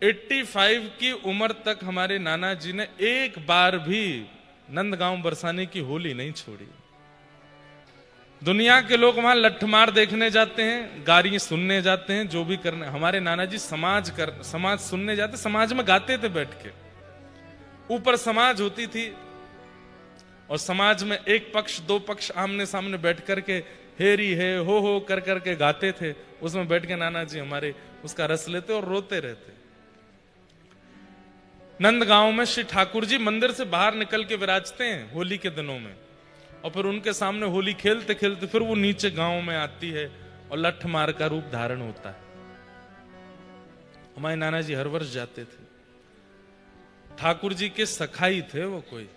85 की उम्र तक हमारे नाना जी ने एक बार भी नंदगांव बरसाने की होली नहीं छोड़ी। दुनिया के लोग वहां लठमार देखने जाते हैं, गारी सुनने जाते हैं, जो भी करने। हमारे नाना जी समाज सुनने जाते, समाज में गाते थे बैठ के। ऊपर समाज होती थी और समाज में एक पक्ष दो पक्ष आमने सामने बैठ करके हेरी है हो कर करके गाते थे। उसमें बैठ के नाना जी हमारे उसका रस लेते और रोते रहते। नंदगांव में श्री ठाकुर जी मंदिर से बाहर निकल के विराजते हैं होली के दिनों में, और फिर उनके सामने होली खेलते खेलते फिर वो नीचे गांव में आती है और लठ मार का रूप धारण होता है। हमारे नाना जी हर वर्ष जाते थे। ठाकुर जी के सखाई थे वो, कोई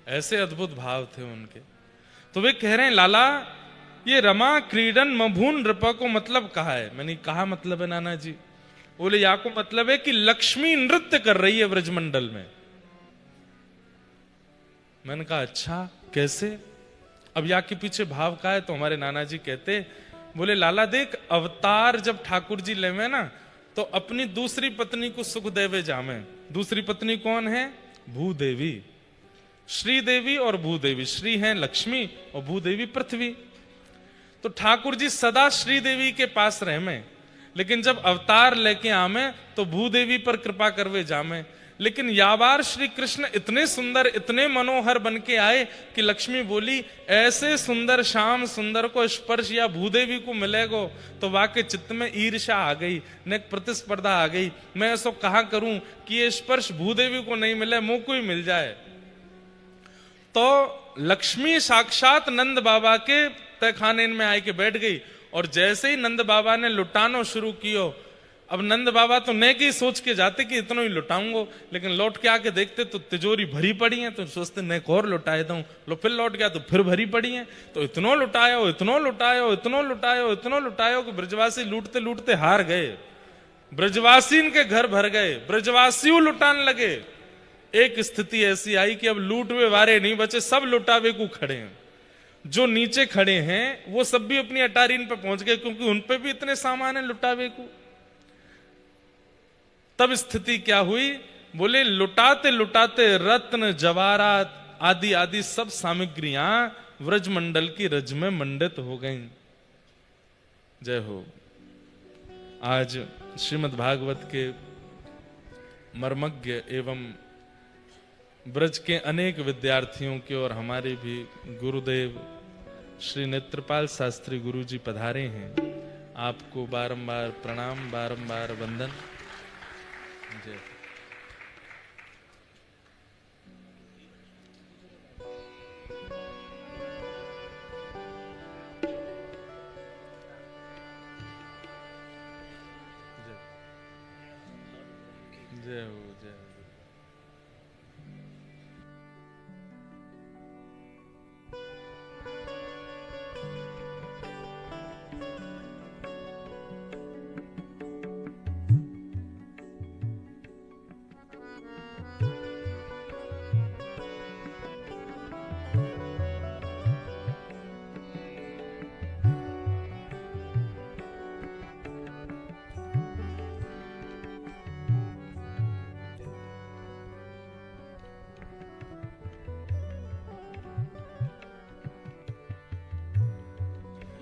ऐसे अद्भुत भाव थे उनके। तो वे कह रहे हैं, लाला ये रमा क्रीडन मभून नृप को मतलब कहा है। मैंने कहा मतलब है नाना जी? बोले या को मतलब है कि लक्ष्मी नृत्य कर रही है ब्रजमंडल में। मैंने कहा अच्छा कैसे? अब या के पीछे भाव का है? तो हमारे नाना जी कहते, बोले लाला देख, अवतार जब ठाकुर जी लेवे ना तो अपनी दूसरी पत्नी को सुख देवे जामे। दूसरी पत्नी कौन है? भूदेवी, श्रीदेवी और भूदेवी। श्री हैं लक्ष्मी और भूदेवी पृथ्वी। तो ठाकुर जी सदा श्रीदेवी के पास रहे में, लेकिन जब अवतार लेके आमे तो भूदेवी पर कृपा करवे जामे। लेकिन यावार श्री कृष्ण इतने सुंदर इतने मनोहर बन के आए कि लक्ष्मी बोली ऐसे सुंदर श्याम सुंदर को स्पर्श या भूदेवी को मिलेगो तो वाके चित्त में ईर्ष्या आ गई, न प्रतिस्पर्धा आ गई। मैं ऐसा कहा करूं कि ये स्पर्श भूदेवी को नहीं मिले, मुंह को ही मिल जाए। तो लक्ष्मी साक्षात नंद बाबा के तहखाने में आके बैठ गई, और जैसे ही नंद बाबा ने लुटानो शुरू कियो, अब नंद बाबा तो ने की सोच के जाते कि इतना ही लुटाऊंगो, लेकिन लौट के आके देखते तो तिजोरी भरी पड़ी है, तो सोचते ने और लुटाए दूं। लो फिर लौट गया तो फिर भरी पड़ी है, तो इतनो लुटायो इतनो लुटायो इतनो लुटायो इतनो लुटायो कि ब्रजवासी लूटते लूटते हार गए। ब्रजवासी इनके घर भर गए, ब्रजवासी लुटान लगे। एक स्थिति ऐसी आई कि अब लूटवे वारे नहीं बचे, सब लुटावे को खड़े हैं। जो नीचे खड़े हैं वो सब भी अपनी अटारीन पे पहुंच गए, क्योंकि उन पे भी इतने सामान है लुटावे को। तब स्थिति क्या हुई? बोले लुटाते लुटाते रत्न जवाहरात आदि आदि सब सामग्रियां व्रजमंडल की रज में मंडित हो गईं। जय हो। आज श्रीमद् भागवत के मर्मज्ञ एवं ब्रज के अनेक विद्यार्थियों के और हमारे भी गुरुदेव श्री नेत्रपाल शास्त्री गुरु जी पधारे हैं। आपको बारंबार प्रणाम, बारंबार वंदन। जय। जय हो, जय हो।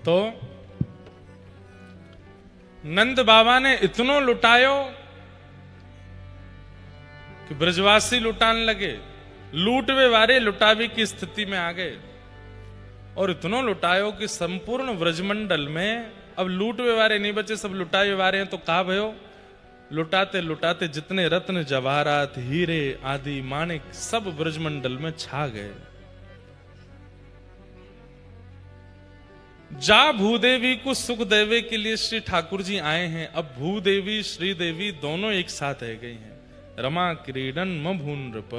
तो नंद बाबा ने इतनो लुटायो कि ब्रजवासी लुटान लगे, लूटवे वारे लुटावे की स्थिति में आ गए। और इतनो लुटायो कि संपूर्ण ब्रजमंडल में अब लूटवे वारे नहीं बचे, सब लुटावे वारे हैं। तो कहा भयो, लुटाते लुटाते जितने रत्न जवाहरात हीरे आदि माणिक सब ब्रजमंडल में छा गए। जा भूदेवी को सुख देवे के लिए श्री ठाकुर जी आए हैं। अब भूदेवी श्रीदेवी दोनों एक साथ रह गई हैं। रमा क्रीडन मभून नृप,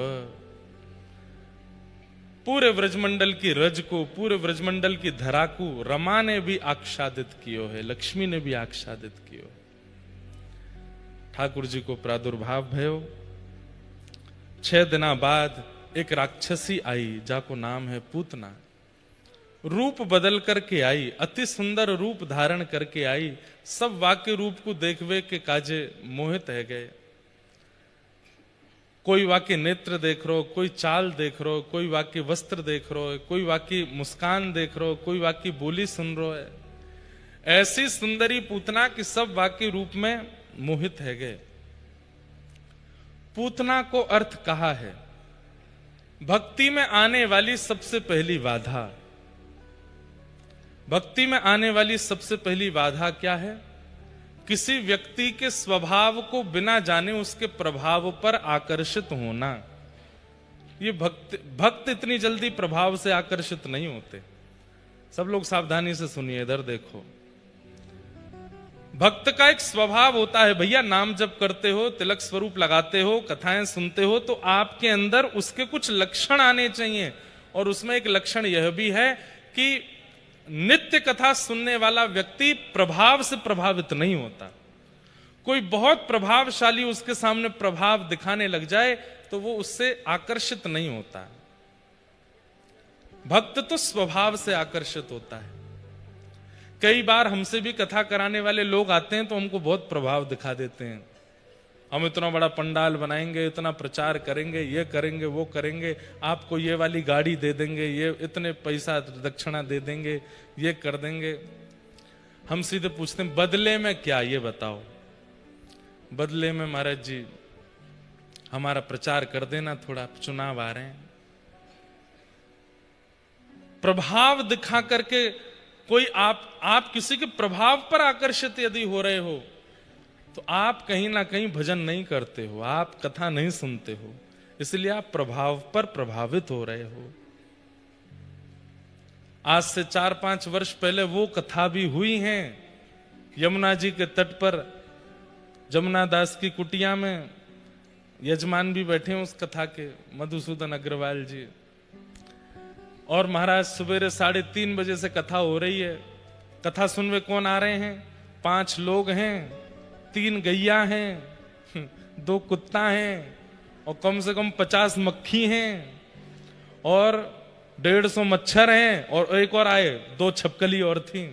पूरे व्रजमंडल की रज को, पूरे व्रजमंडल की धरा को रमा ने भी आच्छादित कियो है, लक्ष्मी ने भी आच्छादित कियो। ठाकुर जी को प्रादुर्भाव भयो। 6 दिना बाद एक राक्षसी आई, जाको नाम है पूतना। रूप बदल करके आई, अति सुंदर रूप धारण करके आई। सब वाक्य रूप को देखवे के काजे मोहित है गए। कोई वाक्य नेत्र देख रो, कोई चाल देख रो, कोई वाक्य वस्त्र देख रो, कोई वाक्य मुस्कान देख रो, कोई वाक्य बोली सुन रो है। ऐसी सुंदरी पूतना कि सब वाक्य रूप में मोहित है गए। पूतना को अर्थ कहा है, भक्ति में आने वाली सबसे पहली बाधा। भक्ति में आने वाली सबसे पहली बाधा क्या है? किसी व्यक्ति के स्वभाव को बिना जाने उसके प्रभाव पर आकर्षित होना। ये भक्त इतनी जल्दी प्रभाव से आकर्षित नहीं होते। सब लोग सावधानी से सुनिए, इधर देखो। भक्त का एक स्वभाव होता है, भैया नाम जप करते हो, तिलक स्वरूप लगाते हो, कथाएं सुनते हो, तो आपके अंदर उसके कुछ लक्षण आने चाहिए। और उसमें एक लक्षण यह भी है कि नित्य कथा सुनने वाला व्यक्ति प्रभाव से प्रभावित नहीं होता। कोई बहुत प्रभावशाली उसके सामने प्रभाव दिखाने लग जाए तो वो उससे आकर्षित नहीं होता। भक्त तो स्वभाव से आकर्षित होता है। कई बार हमसे भी कथा कराने वाले लोग आते हैं तो हमको बहुत प्रभाव दिखा देते हैं। हम इतना बड़ा पंडाल बनाएंगे, इतना प्रचार करेंगे, ये करेंगे, वो करेंगे, आपको ये वाली गाड़ी दे देंगे, ये इतने पैसा दक्षिणा दे देंगे, ये कर देंगे। हम सीधे पूछते हैं बदले में क्या, ये बताओ। बदले में महाराज जी हमारा प्रचार कर देना, थोड़ा चुनाव आ रहे हैं। प्रभाव दिखा करके कोई आप किसी के प्रभाव पर आकर्षित यदि हो रहे हो तो आप कहीं ना कहीं भजन नहीं करते हो, आप कथा नहीं सुनते हो, इसलिए आप प्रभाव पर प्रभावित हो रहे हो। आज से 4-5 वर्ष पहले वो कथा भी हुई है यमुना जी के तट पर। जमुना दास की कुटिया में यजमान भी बैठे हैं उस कथा के, मधुसूदन अग्रवाल जी। और महाराज सवेरे 3:30 बजे से कथा हो रही है। कथा सुनवे कौन आ रहे हैं? 5 लोग हैं, 3 गैया हैं, 2 कुत्ता हैं और कम से कम 50 मक्खी हैं और 150 मच्छर हैं और एक और आए, 2 छपकली और थी।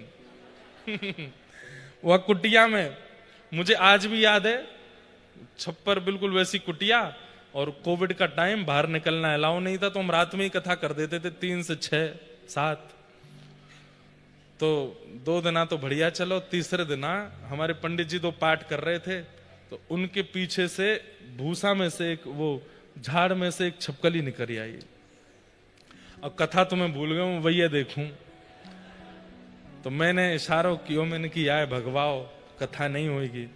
वह कुटिया में मुझे आज भी याद है, छप्पर बिल्कुल वैसी कुटिया, और कोविड का टाइम, बाहर निकलना अलाउ नहीं था तो हम रात में ही कथा कर देते थे 3 से 6, 7। तो 2 दिना तो बढ़िया चलो, तीसरे दिना हमारे पंडित जी 2 पाठ कर रहे थे तो उनके पीछे से भूसा में से एक, वो झाड़ में से एक छपकली निकल आई। अब कथा तो मैं भूल गया हूं, वही देखूं तो मैंने इशारा किया, मैंने कि यार भगवाओ कथा नहीं होगी।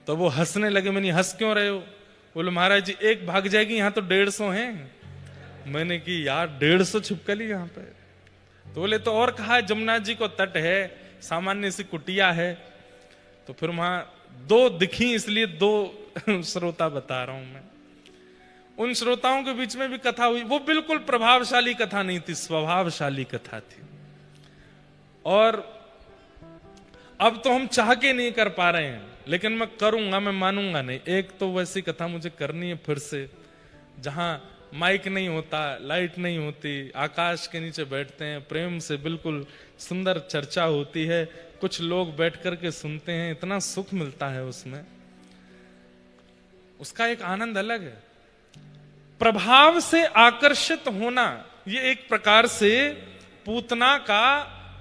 तो वो हंसने लगे। मैंने हंस क्यों रहे हो? बोले महाराज जी एक भाग जाएगी, यहाँ तो 150 हैं। मैंने कि यार 150 छिपकली यहाँ पे? तो बोले तो और कहा, जमुना जी को तट है, सामान्य सी कुटिया है। तो फिर वहां 2 दिखी, इसलिए 2 श्रोता बता रहा हूं मैं। उन श्रोताओं के बीच में भी कथा हुई। वो बिल्कुल प्रभावशाली कथा नहीं थी, स्वभावशाली कथा थी। और अब तो हम चाह के नहीं कर पा रहे हैं, लेकिन मैं करूंगा, मैं मानूंगा नहीं। एक तो वैसी कथा मुझे करनी है फिर से, जहां माइक नहीं होता, लाइट नहीं होती, आकाश के नीचे बैठते हैं, प्रेम से बिल्कुल सुंदर चर्चा होती है, कुछ लोग बैठ करके सुनते हैं, इतना सुख मिलता है उसमें, उसका एक आनंद अलग है। प्रभाव से आकर्षित होना ये एक प्रकार से पूतना का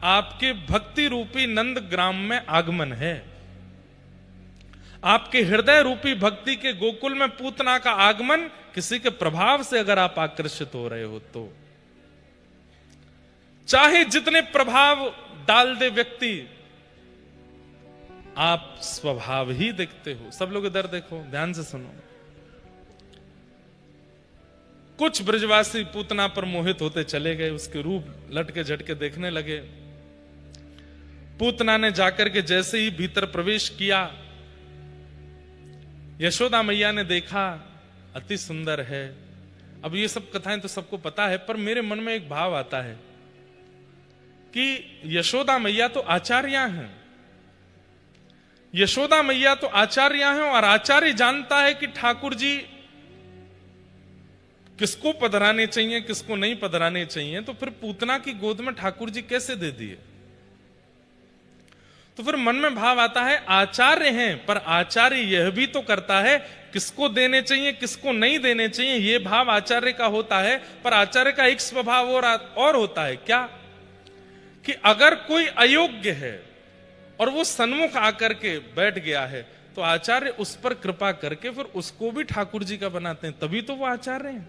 आपके भक्ति रूपी नंद ग्राम में आगमन है। आपके हृदय रूपी भक्ति के गोकुल में पूतना का आगमन किसी के प्रभाव से अगर आप आकर्षित हो रहे हो तो, चाहे जितने प्रभाव डाल दे व्यक्ति, आप स्वभाव ही देखते हो। सब लोग इधर देखो, ध्यान से सुनो। कुछ ब्रजवासी पूतना पर मोहित होते चले गए, उसके रूप लटके झटके देखने लगे। पूतना ने जाकर के जैसे ही भीतर प्रवेश किया, यशोदा मैया ने देखा अति सुंदर है। अब ये सब कथाएं तो सबको पता है, पर मेरे मन में एक भाव आता है कि यशोदा मैया तो आचार्या हैं, यशोदा मैया तो आचार्या हैं, और आचार्य जानता है कि ठाकुर जी किसको पधराने चाहिए किसको नहीं पधराने चाहिए, तो फिर पूतना की गोद में ठाकुर जी कैसे दे दिए? तो फिर मन में भाव आता है आचार्य हैं, पर आचार्य यह भी तो करता है किसको देने चाहिए किसको नहीं देने चाहिए, यह भाव आचार्य का होता है। पर आचार्य का एक स्वभाव और होता है, क्या कि अगर कोई अयोग्य है और वो सन्मुख आकर के बैठ गया है, तो आचार्य उस पर कृपा करके फिर उसको भी ठाकुर जी का बनाते हैं, तभी तो वो आचार्य हैं।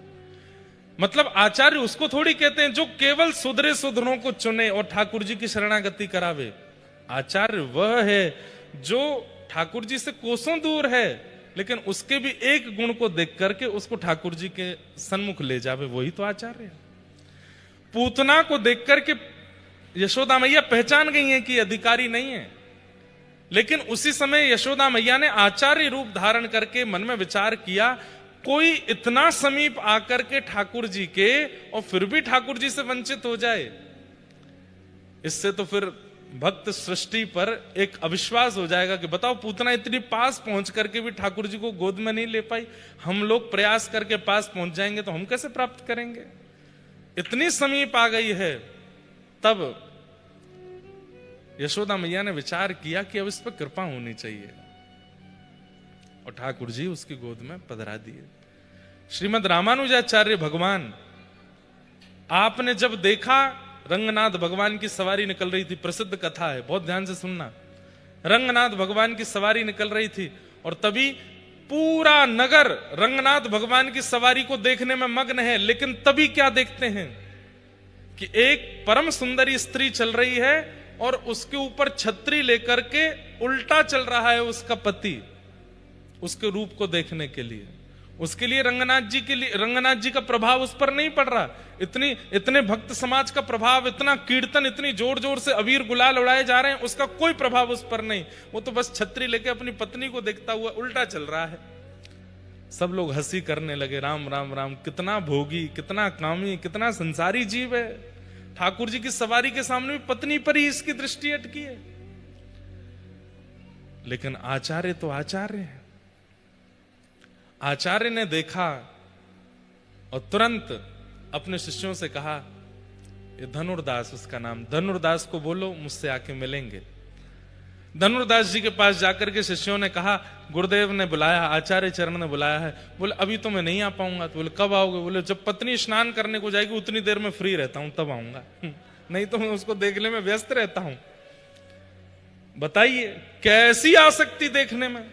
मतलब आचार्य उसको थोड़ी कहते हैं जो केवल सुधरे सुधरों को चुने और ठाकुर जी की शरणागति करावे। आचार्य वह है जो ठाकुर जी से कोसों दूर है, लेकिन उसके भी एक गुण को देख करके उसको ठाकुर जी के सन्मुख ले जावे, वही तो आचार्य है। पूतना को देख करके यशोदा मैया पहचान गई है कि अधिकारी नहीं है, लेकिन उसी समय यशोदा मैया ने आचार्य रूप धारण करके मन में विचार किया, कोई इतना समीप आकर के ठाकुर जी के और फिर भी ठाकुर जी से वंचित हो जाए, इससे तो फिर भक्त सृष्टि पर एक अविश्वास हो जाएगा कि बताओ पूतना इतनी पास पहुंच करके भी ठाकुर जी को गोद में नहीं ले पाई, हम लोग प्रयास करके पास पहुंच जाएंगे तो हम कैसे प्राप्त करेंगे? इतनी समीप आ गई है। तब यशोदा मैया ने विचार किया कि अब इस पर कृपा होनी चाहिए, और ठाकुर जी उसकी गोद में पधरा दिए। श्रीमद रामानुजाचार्य भगवान, आपने जब देखा रंगनाथ भगवान की सवारी निकल रही थी, प्रसिद्ध कथा है, बहुत ध्यान से सुनना। रंगनाथ भगवान की सवारी निकल रही थी और तभी पूरा नगर रंगनाथ भगवान की सवारी को देखने में मग्न है, लेकिन तभी क्या देखते हैं कि एक परम सुंदरी स्त्री चल रही है और उसके ऊपर छतरी लेकर के उल्टा चल रहा है उसका पति, उसके रूप को देखने के लिए। उसके लिए रंगनाथ जी का प्रभाव उस पर नहीं पड़ रहा। इतने भक्त समाज का प्रभाव, इतना कीर्तन, इतनी जोर जोर से अबीर गुलाल उड़ाए जा रहे हैं, उसका कोई प्रभाव उस पर नहीं। वो तो बस छतरी लेके अपनी पत्नी को देखता हुआ उल्टा चल रहा है। सब लोग हंसी करने लगे, राम राम राम, कितना भोगी, कितना कामी, कितना संसारी जीव है। ठाकुर जी की सवारी के सामने भी पत्नी पर ही इसकी दृष्टि अटकी है। लेकिन आचार्य तो आचार्य है। आचार्य ने देखा और तुरंत अपने शिष्यों से कहा, ये धनुर्दास उसका नाम, धनुर्दास को बोलो मुझसे आके मिलेंगे। धनुर्दास जी के पास जाकर के शिष्यों ने कहा, गुरुदेव ने बुलाया, आचार्य चरण ने बुलाया है। बोले अभी तो मैं नहीं आ पाऊंगा। तो बोले कब आओगे? बोले जब पत्नी स्नान करने को जाएगी उतनी देर में फ्री रहता हूं, तब आऊंगा, नहीं तो मैं उसको देखने में व्यस्त रहता हूं। बताइए कैसी आसक्ति देखने में।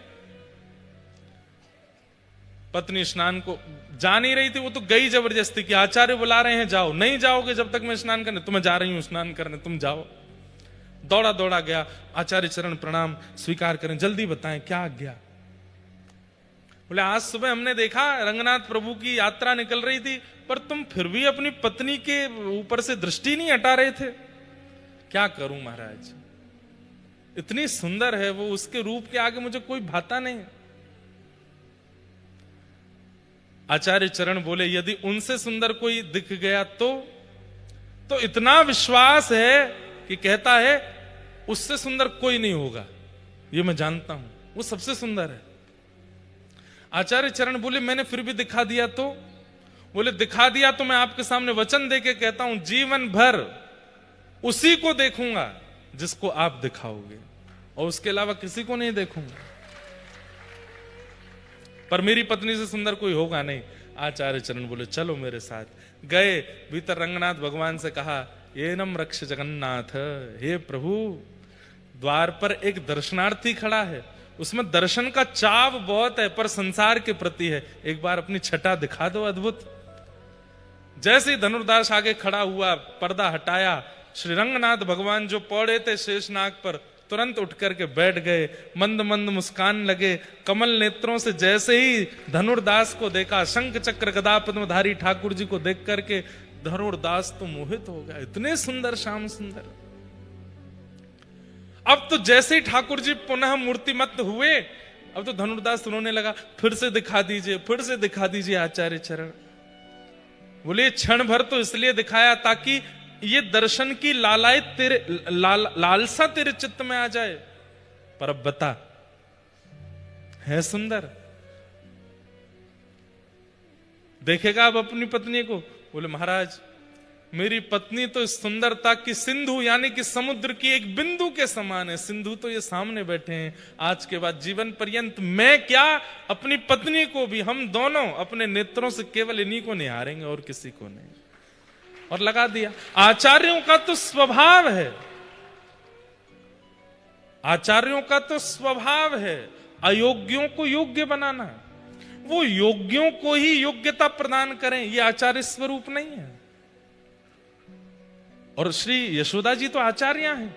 पत्नी स्नान को जा नहीं रही थी, वो तो गई जबरदस्ती कि आचार्य बुला रहे हैं जाओ, नहीं जाओगे जब तक मैं स्नान करने, तो मैं जा रही हूं स्नान करने, तुम जाओ। दौड़ा दौड़ा गया, आचार्य चरण प्रणाम, स्वीकार करें, जल्दी बताएं क्या आज्ञा। बोले आज सुबह हमने देखा रंगनाथ प्रभु की यात्रा निकल रही थी, पर तुम फिर भी अपनी पत्नी के ऊपर से दृष्टि नहीं हटा रहे थे। क्या करूं महाराज, इतनी सुंदर है वो, उसके रूप के आगे मुझे कोई भाता नहीं। आचार्य चरण बोले यदि उनसे सुंदर कोई दिख गया तो इतना विश्वास है कि कहता है उससे सुंदर कोई नहीं होगा, ये मैं जानता हूं, वो सबसे सुंदर है। आचार्य चरण बोले मैंने फिर भी दिखा दिया तो? बोले दिखा दिया तो मैं आपके सामने वचन देके कहता हूं, जीवन भर उसी को देखूंगा जिसको आप दिखाओगे, और उसके अलावा किसी को नहीं देखूंगा। पर मेरी पत्नी से सुंदर कोई होगा नहीं। आचार्य चरण बोले चलो मेरे साथ। गए, भीतर रंगनाथ भगवान से कहा, ये नम रक्ष जगन्नाथ, हे प्रभु, द्वार पर एक दर्शनार्थी खड़ा है, उसमें दर्शन का चाव बहुत है, पर संसार के प्रति है, एक बार अपनी छटा दिखा दो अद्भुत। जैसे ही धनुर्दास आगे खड़ा हुआ, पर्दा हटाया, श्री रंगनाथ भगवान जो पौड़े थे शेषनाग पर, तुरंत उठ करके बैठ गए, मंद मंद मुस्कान लगे। कमल नेत्रों से जैसे ही धनुर्दास को देखा, शंख चक्र गदा पद्मधारी ठाकुर जी को देख करके धनुर्दास तो मोहित हो गया, इतने सुंदर, श्याम सुंदर। अब तो जैसे ही ठाकुर जी पुनः मूर्तिमत हुए, अब तो धनुर्दास रोने लगा, फिर से दिखा दीजिए, फिर से दिखा दीजिए आचार्य चरण। बोले क्षण भर तो इसलिए दिखाया ताकि ये दर्शन की लालसा तेरे चित्त में आ जाए। पर अब बता, है सुंदर? देखेगा अब अपनी पत्नी को? बोले महाराज मेरी पत्नी तो सुंदरता की सिंधु यानी कि समुद्र की एक बिंदु के समान है। सिंधु तो ये सामने बैठे हैं। आज के बाद जीवन पर्यंत मैं क्या, अपनी पत्नी को भी हम दोनों अपने नेत्रों से केवल इन्हीं को निहारेंगे और किसी को नहीं। और लगा दिया। आचार्यों का तो स्वभाव है, आचार्यों का तो स्वभाव है अयोग्यों को योग्य बनाना। वो योग्यों को ही योग्यता प्रदान करें, ये आचार्य स्वरूप नहीं है। और श्री यशोदा जी तो आचार्य हैं।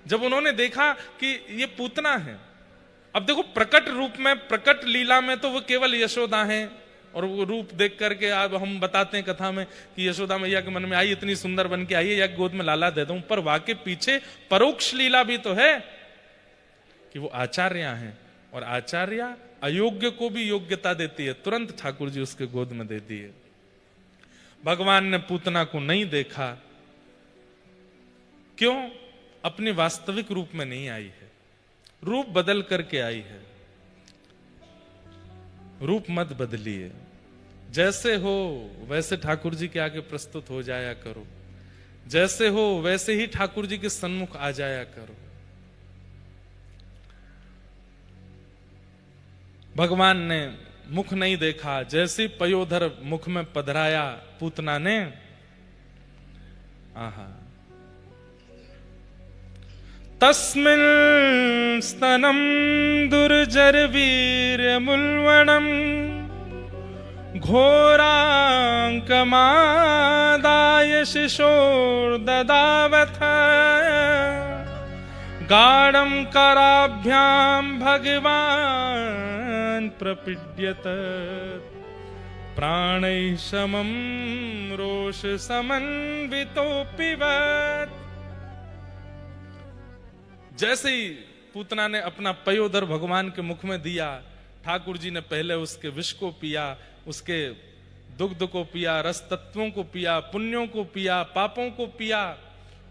जब उन्होंने देखा कि ये पूतना है, अब देखो प्रकट रूप में, प्रकट लीला में तो वो केवल यशोदा हैं। और वो रूप देख करके अब हम बताते हैं कथा में कि यशोदा मैया के मन में आई, इतनी सुंदर बन के आई है, या गोद में लाला दे दूं। पर वाकई पीछे परोक्ष लीला भी तो है कि वो आचार्य हैं। और आचार्य अयोग्य को भी योग्यता देती है। तुरंत ठाकुर जी उसके गोद में दे दिए। भगवान ने पूतना को नहीं देखा। क्यों? अपने वास्तविक रूप में नहीं आई है, रूप बदल करके आई है। रूप मत बदलिए, जैसे हो वैसे ठाकुर जी के आगे प्रस्तुत हो जाया करो, जैसे हो वैसे ही ठाकुर जी के सन्मुख आ जाया करो। भगवान ने मुख नहीं देखा, जैसे पयोधर मुख में पधराया पूतना ने, आहा, तस्मिन् स्तनं दुर्जरवीर्यमुल्वणं घोराङ्कमादाय शिशोर्ददावथ गाढं कराभ्यां भगवान् प्रपीड्यत प्राणैः समं रोषसमन्वितोऽपिवत्। जैसे ही पूतना ने अपना पयोधर भगवान के मुख में दिया, ठाकुर जी ने पहले उसके विष को पिया, उसके दुग्ध को पिया, रस तत्वों को पिया, पुण्यों को पिया, पापों को पिया,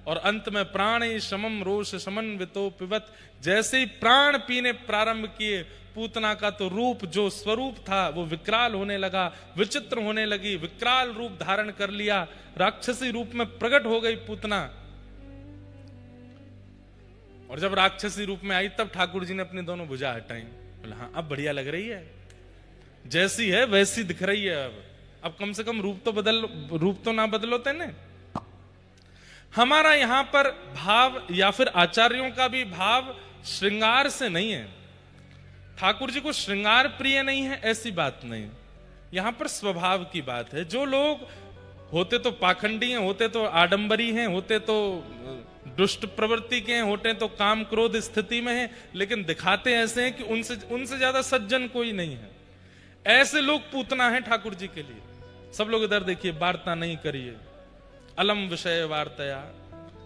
और अंत में प्राण समम रोष समन्वितो पिबत। जैसे ही प्राण पीने प्रारंभ किए, पूतना का तो रूप जो स्वरूप था वो विकराल होने लगा, विचित्र होने लगी, विकराल रूप धारण कर लिया, राक्षसी रूप में प्रकट हो गई पूतना। और जब राक्षसी रूप में आई तब ठाकुर जी ने अपनी दोनों भुजा हटाई। बोला हाँ अब बढ़िया लग रही है, जैसी है वैसी दिख रही है। अब कम से कम रूप तो ना बदलो तेने। हमारा यहां पर भाव या फिर आचार्यों का भी भाव श्रृंगार से नहीं है। ठाकुर जी को श्रृंगार प्रिय नहीं है ऐसी बात नहीं, यहां पर स्वभाव की बात है। जो लोग होते तो पाखंडी हैं, होते तो आडंबरी हैं, होते तो दुष्ट प्रवृत्ति के हैं, होते तो काम क्रोध स्थिति में हैं, लेकिन दिखाते ऐसे हैं कि उनसे ज्यादा सज्जन कोई नहीं है। ऐसे लोग पूतना है ठाकुर जी के लिए। सब लोग इधर देखिए, वार्ता नहीं करिए, अलम विषय वार्ताया,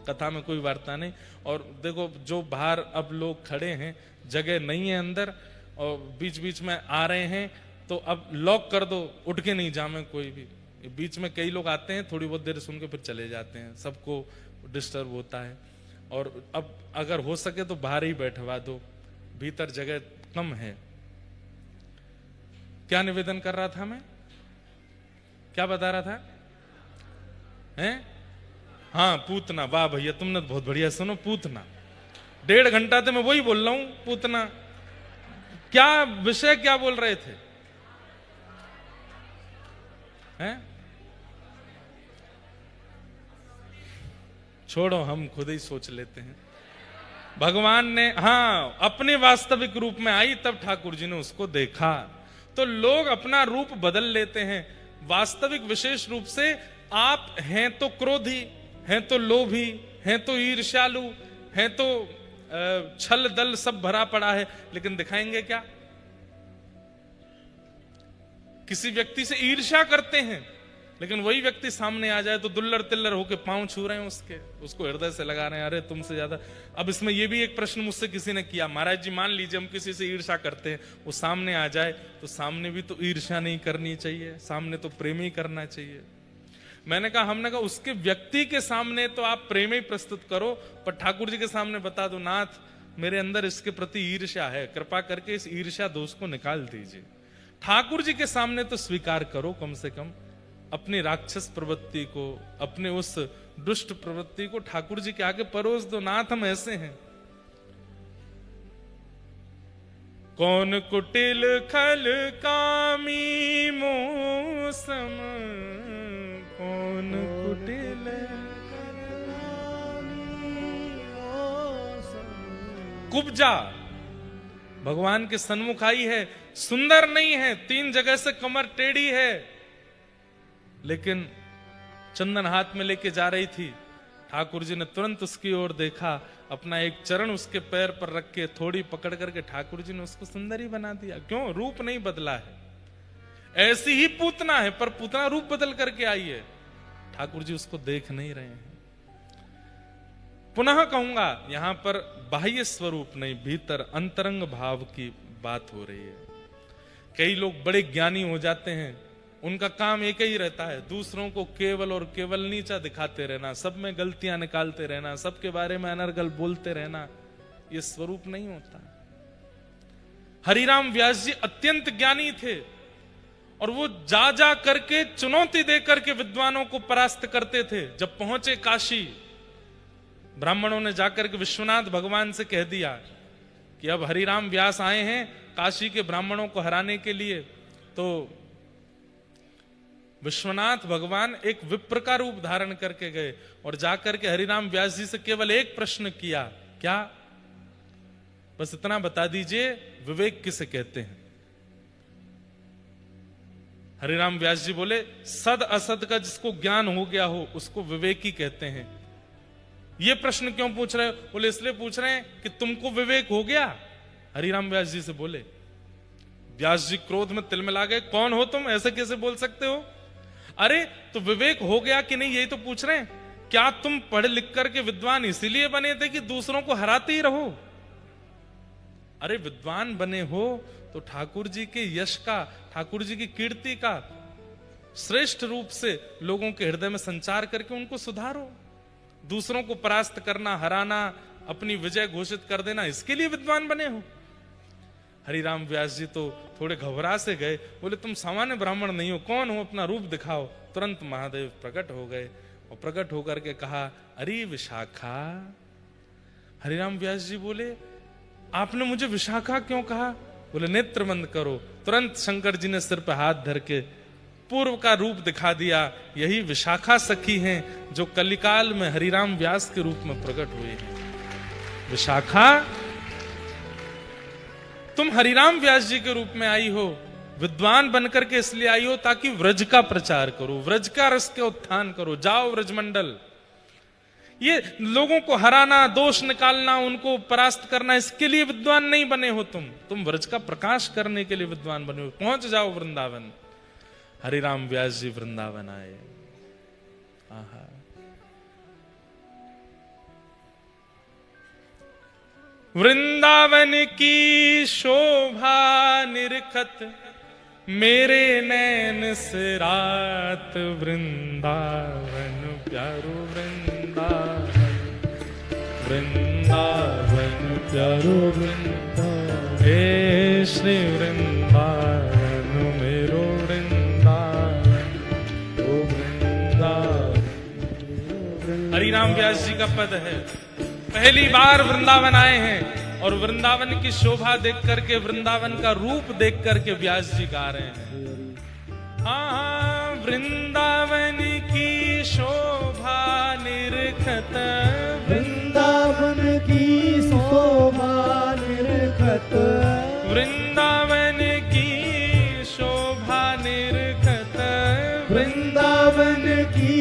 कथा में कोई वार्ता नहीं। और देखो जो बाहर अब लोग खड़े हैं, जगह नहीं है अंदर, और बीच बीच में आ रहे हैं, तो अब लॉक कर दो, उठ के नहीं जामे कोई भी। बीच में कई लोग आते हैं, थोड़ी बहुत देर सुन के फिर चले जाते हैं, सबको डिस्टर्ब होता है। और अब अगर हो सके तो बाहर ही बैठवा दो, भीतर जगह कम है। क्या निवेदन कर रहा था मैं, क्या बता रहा था? हैं? हाँ पूतना, वाह भैया तुमने तो बहुत बढ़िया। सुनो पूतना, 1.5 घंटा तो मैं वही बोल रहा हूं पूतना। क्या विषय क्या बोल रहे थे? हैं? छोड़ो, हम खुद ही सोच लेते हैं। भगवान ने हाँ अपने वास्तविक रूप में आई, तब ठाकुर जी ने उसको देखा। तो लोग अपना रूप बदल लेते हैं। वास्तविक विशेष रूप से आप हैं तो क्रोधी, हैं तो लोभी, हैं तो ईर्ष्यालु, हैं तो छल दल सब भरा पड़ा है, लेकिन दिखाएंगे क्या? किसी व्यक्ति से ईर्ष्या करते हैं, लेकिन वही व्यक्ति सामने आ जाए तो दुल्लर तिल्लर होके पांव छू रहे हैं उसको हृदय से लगा रहे हैं, अरे तुमसे ज्यादा। अब इसमें ये भी एक प्रश्न मुझसे किसी ने किया, महाराज जी मान लीजिए हम किसी से ईर्ष्या करते हैं, वो सामने आ जाए तो सामने भी तो ईर्ष्या नहीं करनी चाहिए, सामने तो प्रेम ही करना चाहिए। हमने कहा उसके व्यक्ति के सामने तो आप प्रेम ही प्रस्तुत करो, पर ठाकुर जी के सामने बता दो, नाथ मेरे अंदर इसके प्रति ईर्ष्या है, कृपा करके इस ईर्ष्या दोष को निकाल दीजिए। ठाकुर जी के सामने तो स्वीकार करो, कम से कम अपनी राक्षस प्रवृत्ति को, अपने उस दुष्ट प्रवृत्ति को ठाकुर जी के आगे परोस दो, नाथ हम ऐसे हैं। कौन कुटिल खल कामी मौसम, कौन कुटिल कुब्जा भगवान के सन्मुख आई है, सुंदर नहीं है, 3 जगह से कमर टेढ़ी है, लेकिन चंदन हाथ में लेके जा रही थी। ठाकुर जी ने तुरंत उसकी ओर देखा, अपना एक चरण उसके पैर पर रख के थोड़ी पकड़ करके ठाकुर जी ने उसको सुंदर ही बना दिया। क्यों? रूप नहीं बदला है, ऐसी ही पूतना है, पर पूतना रूप बदल करके आई है, ठाकुर जी उसको देख नहीं रहे हैं। पुनः कहूंगा, यहां पर बाह्य स्वरूप नहीं, भीतर अंतरंग भाव की बात हो रही है। कई लोग बड़े ज्ञानी हो जाते हैं, उनका काम एक ही रहता है, दूसरों को केवल और केवल नीचा दिखाते रहना, सब में गलतियां निकालते रहना, सबके बारे में अनर्गल बोलते रहना। ये स्वरूप नहीं होता। हरिराम व्यास जी अत्यंत ज्ञानी थे और वो जा जा करके चुनौती दे करके विद्वानों को परास्त करते थे। जब पहुंचे काशी, ब्राह्मणों ने जाकर के विश्वनाथ भगवान से कह दिया कि अब हरिराम व्यास आए हैं काशी के ब्राह्मणों को हराने के लिए। तो विश्वनाथ भगवान एक विप्र का रूप धारण करके गए और जाकर के हरिराम व्यास जी से केवल एक प्रश्न किया, क्या? बस इतना बता दीजिए, विवेक किसे कहते हैं? हरिराम व्यास जी बोले, सद असद का जिसको ज्ञान हो गया हो उसको विवेक ही कहते हैं। ये प्रश्न क्यों पूछ रहे हो? बोले इसलिए पूछ रहे हैं कि तुमको विवेक हो गया। हरिराम व्यास जी से बोले। व्यास जी क्रोध में तिलमिला गए, कौन हो तुम, ऐसे कैसे बोल सकते हो? अरे तो विवेक हो गया कि नहीं, यही तो पूछ रहे हैं। क्या तुम पढ़ लिख करके विद्वान इसीलिए बने थे कि दूसरों को हराते ही रहो? अरे विद्वान बने हो तो ठाकुर जी के यश का, ठाकुर जी की कीर्ति का श्रेष्ठ रूप से लोगों के हृदय में संचार करके उनको सुधारो। दूसरों को परास्त करना, हराना, अपनी विजय घोषित कर देना, इसके लिए विद्वान बने हो। हरिराम व्यास जी तो थोड़े घबरा से गए, बोले तुम सामान्य ब्राह्मण नहीं हो, कौन हो, अपना रूप दिखाओ। तुरंत महादेव प्रकट हो गए और प्रकट होकर के कहा, अरे विशाखा। हरिराम व्यास जी बोले, आपने मुझे विशाखा क्यों कहा? बोले नेत्र बंद करो। तुरंत शंकर जी ने सिर पर हाथ धर के पूर्व का रूप दिखा दिया। यही विशाखा सखी हैं जो कलिकाल में हरिराम व्यास के रूप में प्रकट हुए हैं। विशाखा, तुम हरिराम व्यास जी के रूप में आई हो, विद्वान बनकर के इसलिए आई हो ताकि व्रज का प्रचार करो, व्रज का रस के उत्थान करो। जाओ व्रजमंडल, ये लोगों को हराना, दोष निकालना, उनको परास्त करना, इसके लिए विद्वान नहीं बने हो तुम व्रज का प्रकाश करने के लिए विद्वान बने हो। पहुंच जाओ वृंदावन। हरिराम व्यास जी वृंदावन आए। आहा, वृंदावन की शोभा निरखत मेरे नैन से रात, वृंदावन प्यारो वृंदावन, वृंदावन प्यारो वृंदावन, हे श्री वृंदावन मेरो वृंदावन, ओ वृंदावन। हरिराम व्यास जी का पद है, पहली बार वृंदावन आए हैं और वृंदावन की शोभा देख करके, वृंदावन का रूप देख करके व्यास जी गा रहे हैं। हाँ, वृंदावन की शोभा निरखत, वृंदावन की शोभा निरखत, वृंदावन की शोभा निरखत, वृंदावन की